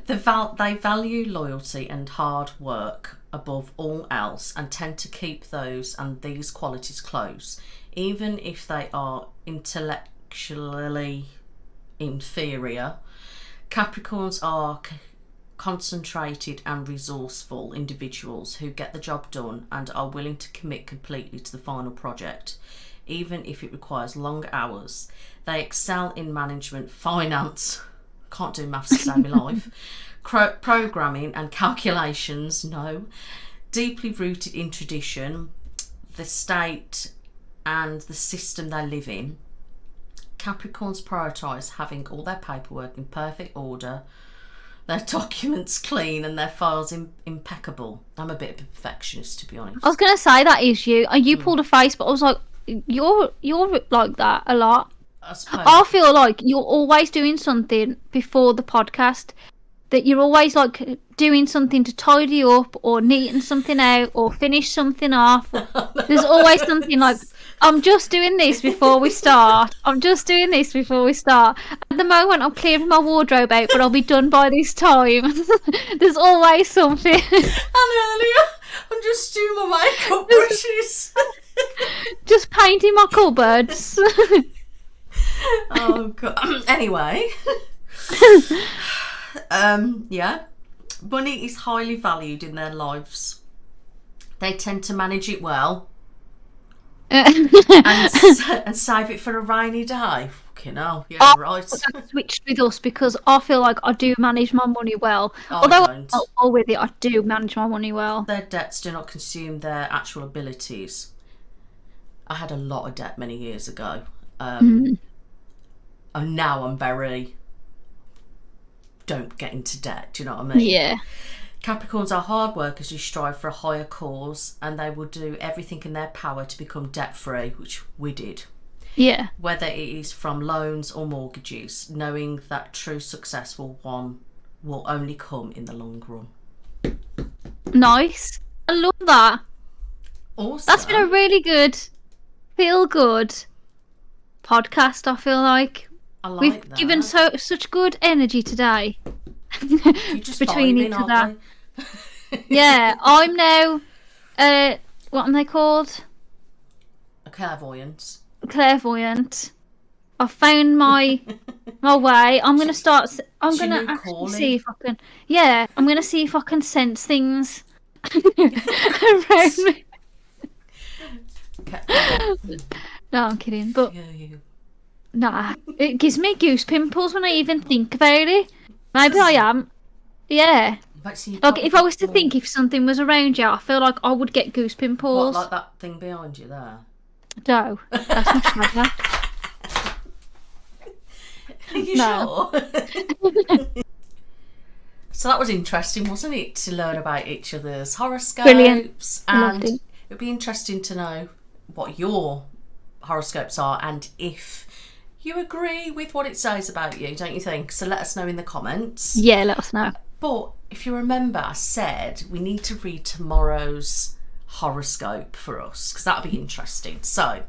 Speaker 2: They value loyalty and hard work above all else and tend to keep those and these qualities close, even if they are intellectually inferior. Capricorns are concentrated and resourceful individuals who get the job done and are willing to commit completely to the final project, even if it requires long hours. They excel in management, finance, can't do maths to save my life, programming and calculations, deeply rooted in tradition, the state and the system they live in. Capricorns prioritise having all their paperwork in perfect order, their documents clean and their files impeccable. I'm a bit of a perfectionist, to be honest.
Speaker 1: I was going to say that is you. And you pulled a face, but I was like, you're like that a lot. I feel like you're always doing something before the podcast that you're always like doing something to tidy up or neaten something out or finish something off. There's always something like, I'm just doing this before we start. I'm just doing this before we start. At the moment, I'm clearing my wardrobe out, but I'll be done by this time. There's always something.
Speaker 2: And earlier, I'm just doing my makeup brushes.
Speaker 1: Just painting my cupboards.
Speaker 2: Oh, God. Anyway. Yeah. Money is highly valued in their lives. They tend to manage it well. And save it for a rainy day. Fucking hell, yeah, right.
Speaker 1: That switched with us because I feel like I do manage my money well. Although I'm not all with it, I do manage my money well.
Speaker 2: Their debts do not consume their actual abilities. I had a lot of debt many years ago. And now I'm very... don't get into debt, do you know what I mean?
Speaker 1: Yeah.
Speaker 2: Capricorns are hard workers who strive for a higher cause, and they will do everything in their power to become debt-free, which we did.
Speaker 1: Yeah.
Speaker 2: Whether it is from loans or mortgages, knowing that true success will only come in the long run.
Speaker 1: Nice. I love that.
Speaker 2: Also,
Speaker 1: that's been a really good, feel-good podcast, I feel like.
Speaker 2: I like
Speaker 1: We've
Speaker 2: that.
Speaker 1: given such good energy today.
Speaker 2: You're just
Speaker 1: between
Speaker 2: vibing,
Speaker 1: each
Speaker 2: aren't
Speaker 1: other.
Speaker 2: they?
Speaker 1: Yeah, I'm now, what are they called?
Speaker 2: A clairvoyant.
Speaker 1: Clairvoyant. I've found my way. I'm gonna start. I'm gonna actually see if I can. Yeah, I'm gonna see if I can sense things around me. No, I'm kidding. But nah, it gives me goose pimples when I even think about it. Maybe I am. Yeah. Like if I was to think if something was around you, I feel like I would get goose pimples.
Speaker 2: What, like that thing behind you there?
Speaker 1: No, that's my shadow.
Speaker 2: Are you sure? So that was interesting, wasn't it, to learn about each other's horoscopes?
Speaker 1: Brilliant.
Speaker 2: And it would be interesting to know what your horoscopes are and if you agree with what it says about you, don't you think? So let us know in the comments.
Speaker 1: Yeah, let us know.
Speaker 2: But if you remember, I said we need to read tomorrow's horoscope for us because that'll be interesting. So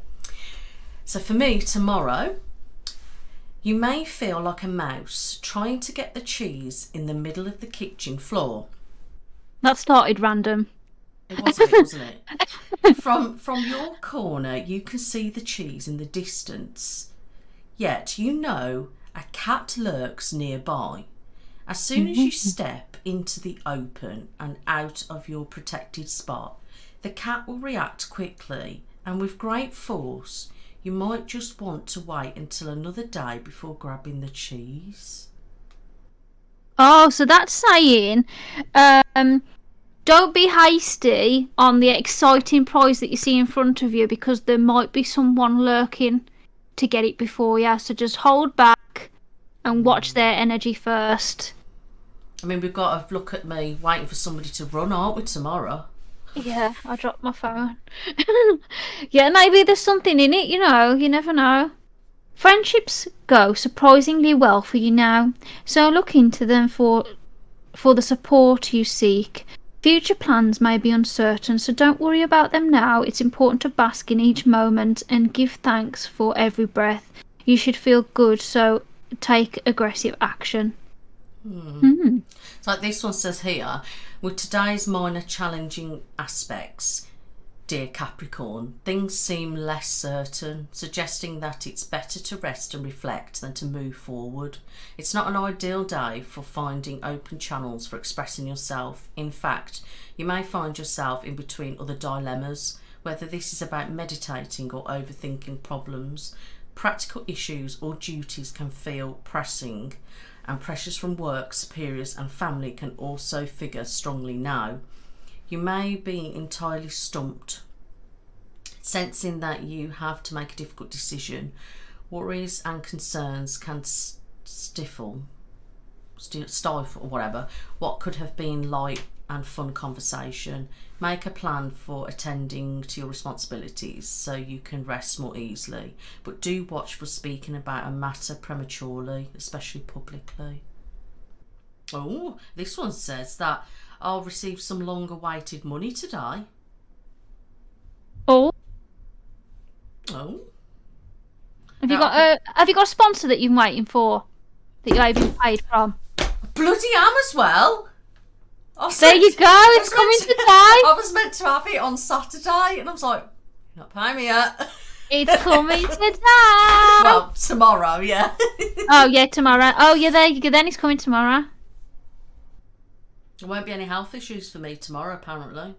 Speaker 2: for me tomorrow, you may feel like a mouse trying to get the cheese in the middle of the kitchen floor.
Speaker 1: That started random.
Speaker 2: It wasn't it? From your corner, you can see the cheese in the distance. Yet you know a cat lurks nearby. As soon as you step into the open and out of your protected spot, the cat will react quickly and with great force. You might just want to wait until another day before grabbing the cheese.
Speaker 1: Oh, so that's saying don't be hasty on the exciting prize that you see in front of you because there might be someone lurking to get it before you. So just hold back and watch their energy first.
Speaker 2: I mean, we've got to look at me waiting for somebody to run, aren't we, tomorrow?
Speaker 1: Yeah, I dropped my phone. Yeah, maybe there's something in it, you know, you never know. Friendships go surprisingly well for you now, so look into them for the support you seek. Future plans may be uncertain, so don't worry about them now. It's important to bask in each moment and give thanks for every breath. You should feel good, so take aggressive action.
Speaker 2: So like this one says here, with today's minor challenging aspects, dear Capricorn, things seem less certain, suggesting that it's better to rest and reflect than to move forward. It's not an ideal day for finding open channels for expressing yourself. In fact, you may find yourself in between other dilemmas, whether this is about meditating or overthinking problems. Practical issues or duties can feel pressing, and pressures from work, superiors and family can also figure strongly now. You may be entirely stumped, sensing that you have to make a difficult decision. Worries and concerns can stifle or whatever what could have been light and fun conversation. Make a plan for attending to your responsibilities so you can rest more easily, but do watch for speaking about a matter prematurely, especially publicly. Oh, this one says that I'll receive some long-awaited money today.
Speaker 1: Oh,
Speaker 2: Oh.
Speaker 1: have you got a sponsor that you're waiting for that you're being paid from?
Speaker 2: Bloody am as well.
Speaker 1: There you go. It's coming today.
Speaker 2: I was meant to have it on Saturday, and I was like, "You're not paying me yet."
Speaker 1: It's coming today.
Speaker 2: Well, tomorrow, yeah.
Speaker 1: Oh yeah, tomorrow. Oh yeah, there you go. Then it's coming tomorrow.
Speaker 2: There won't be any health issues for me tomorrow, apparently,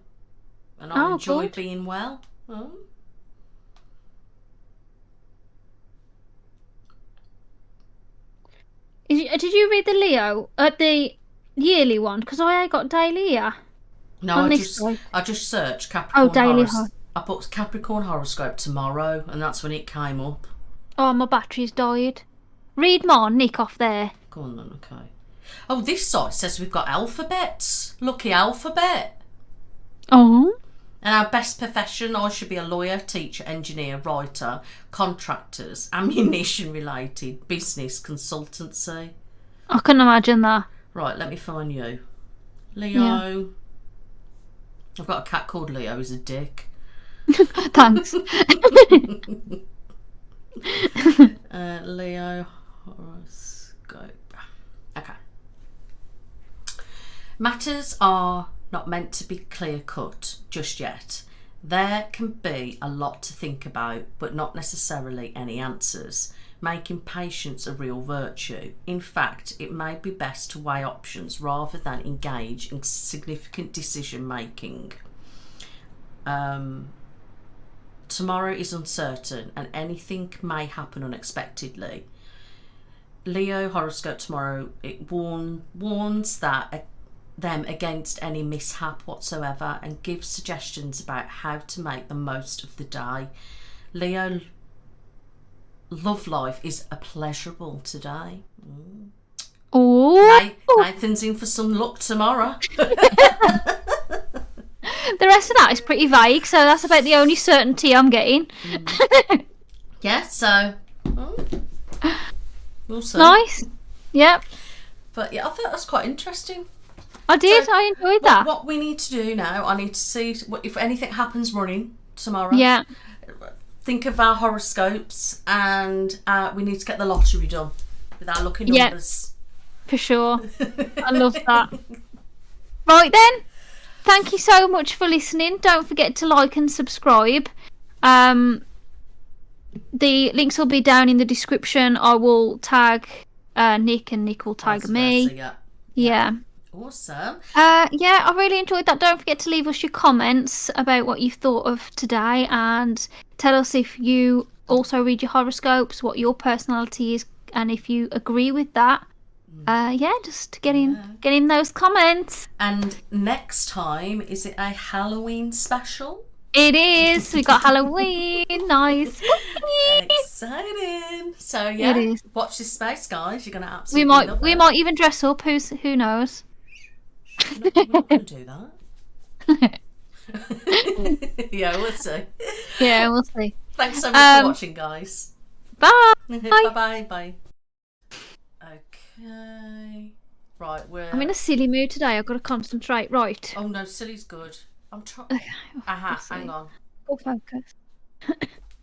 Speaker 2: and I enjoy
Speaker 1: good.
Speaker 2: being well. Oh.
Speaker 1: Did you read the Leo the yearly one? Because I ain't got daily here.
Speaker 2: No, I just searched Capricorn.
Speaker 1: Daily
Speaker 2: I put Capricorn horoscope tomorrow, and that's when it came up.
Speaker 1: Oh, my battery's died. Read more, Nick, off there.
Speaker 2: Go on then, okay. Oh, this site says we've got alphabets. Lucky alphabet.
Speaker 1: Oh.
Speaker 2: And our best profession, I should be a lawyer, teacher, engineer, writer, contractors, ammunition related, business, consultancy.
Speaker 1: I couldn't imagine that.
Speaker 2: Right, let me find you. Leo. Yeah. I've got a cat called Leo, he's a dick.
Speaker 1: Thanks.
Speaker 2: Leo horoscope. Okay. Matters are not meant to be clear cut just yet. There can be a lot to think about, but not necessarily any answers, making patience a real virtue. In fact, it may be best to weigh options rather than engage in significant decision making. Tomorrow is uncertain and anything may happen unexpectedly. Leo horoscope tomorrow, it warns that them against any mishap whatsoever and gives suggestions about how to make the most of the day. Leo, love life is a pleasurable today.
Speaker 1: Oh,
Speaker 2: Nathan's in for some luck tomorrow.
Speaker 1: The rest of that is pretty vague, so that's about the only certainty I'm getting.
Speaker 2: Yeah, so we'll see.
Speaker 1: Nice. Yep.
Speaker 2: But yeah, I thought that was quite interesting.
Speaker 1: I did.
Speaker 2: So,
Speaker 1: I enjoyed that.
Speaker 2: What we need to do now, I need to see if anything happens running tomorrow.
Speaker 1: Yeah.
Speaker 2: Think of our horoscopes, and we need to get the lottery done with our lucky numbers.
Speaker 1: For sure. I love that. Right then. Thank you so much for listening. Don't forget to like and subscribe. The links will be down in the description. I will tag Nick and Nick will tag me. Yeah.
Speaker 2: Awesome.
Speaker 1: Yeah, I really enjoyed that. Don't forget to leave us your comments about what you thought of today and tell us if you also read your horoscopes, what your personality is, and if you agree with that. Just get in those comments.
Speaker 2: And next time, is it a Halloween special?
Speaker 1: It is. We got Halloween. Nice.
Speaker 2: Exciting. So yeah,
Speaker 1: it is.
Speaker 2: Watch this space, guys. You're gonna absolutely love it.
Speaker 1: We might even dress up. Who knows?
Speaker 2: We're not gonna do that. Yeah, we'll see.
Speaker 1: Yeah, we'll see.
Speaker 2: Thanks so much for watching, guys.
Speaker 1: Bye.
Speaker 2: Bye. Bye. Okay. Right,
Speaker 1: I'm in a silly mood today. I've got to concentrate. Right.
Speaker 2: Oh no, silly's good. I'm trying.
Speaker 1: Okay.
Speaker 2: Hang on.
Speaker 1: Full focus.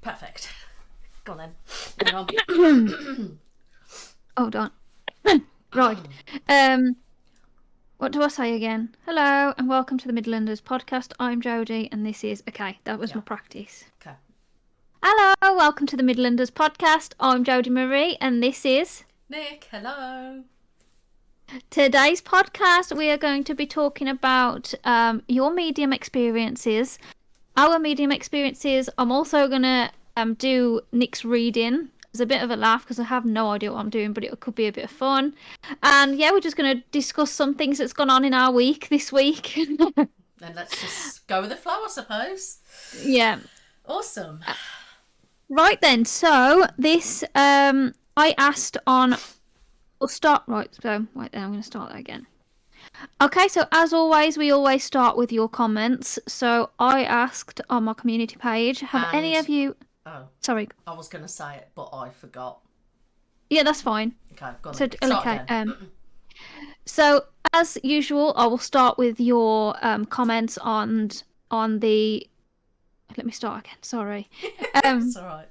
Speaker 2: Perfect. Go on then. Hang on.
Speaker 1: Hold on. Right. What do I say again? Hello and welcome to the Midlanders Podcast. I'm Jodie and this is... Okay, that was my practice.
Speaker 2: Okay.
Speaker 1: Hello, welcome to the Midlanders Podcast. I'm Jodie Marie and this is...
Speaker 2: Nick, hello.
Speaker 1: Today's podcast, we are going to be talking about your medium experiences, our medium experiences. I'm also going to do Nick's reading. It's a bit of a laugh because I have no idea what I'm doing, but it could be a bit of fun. And yeah, we're just going to discuss some things that's gone on in our week this week.
Speaker 2: Then let's just go with the flow, I suppose.
Speaker 1: Yeah.
Speaker 2: Awesome.
Speaker 1: Right then, so this... I asked on... We'll start... Right, so... Wait then, I'm going to start that again. Okay, so as always, we always start with your comments. So I asked on my community page, have any of you...
Speaker 2: Oh.
Speaker 1: Sorry.
Speaker 2: I was going to say it, but I forgot.
Speaker 1: Yeah, that's fine.
Speaker 2: Okay, go on.
Speaker 1: So,
Speaker 2: Start
Speaker 1: okay,
Speaker 2: again.
Speaker 1: So, as usual, I will start with your comments on the. Let me start again. Sorry.
Speaker 2: It's
Speaker 1: Um,
Speaker 2: all right.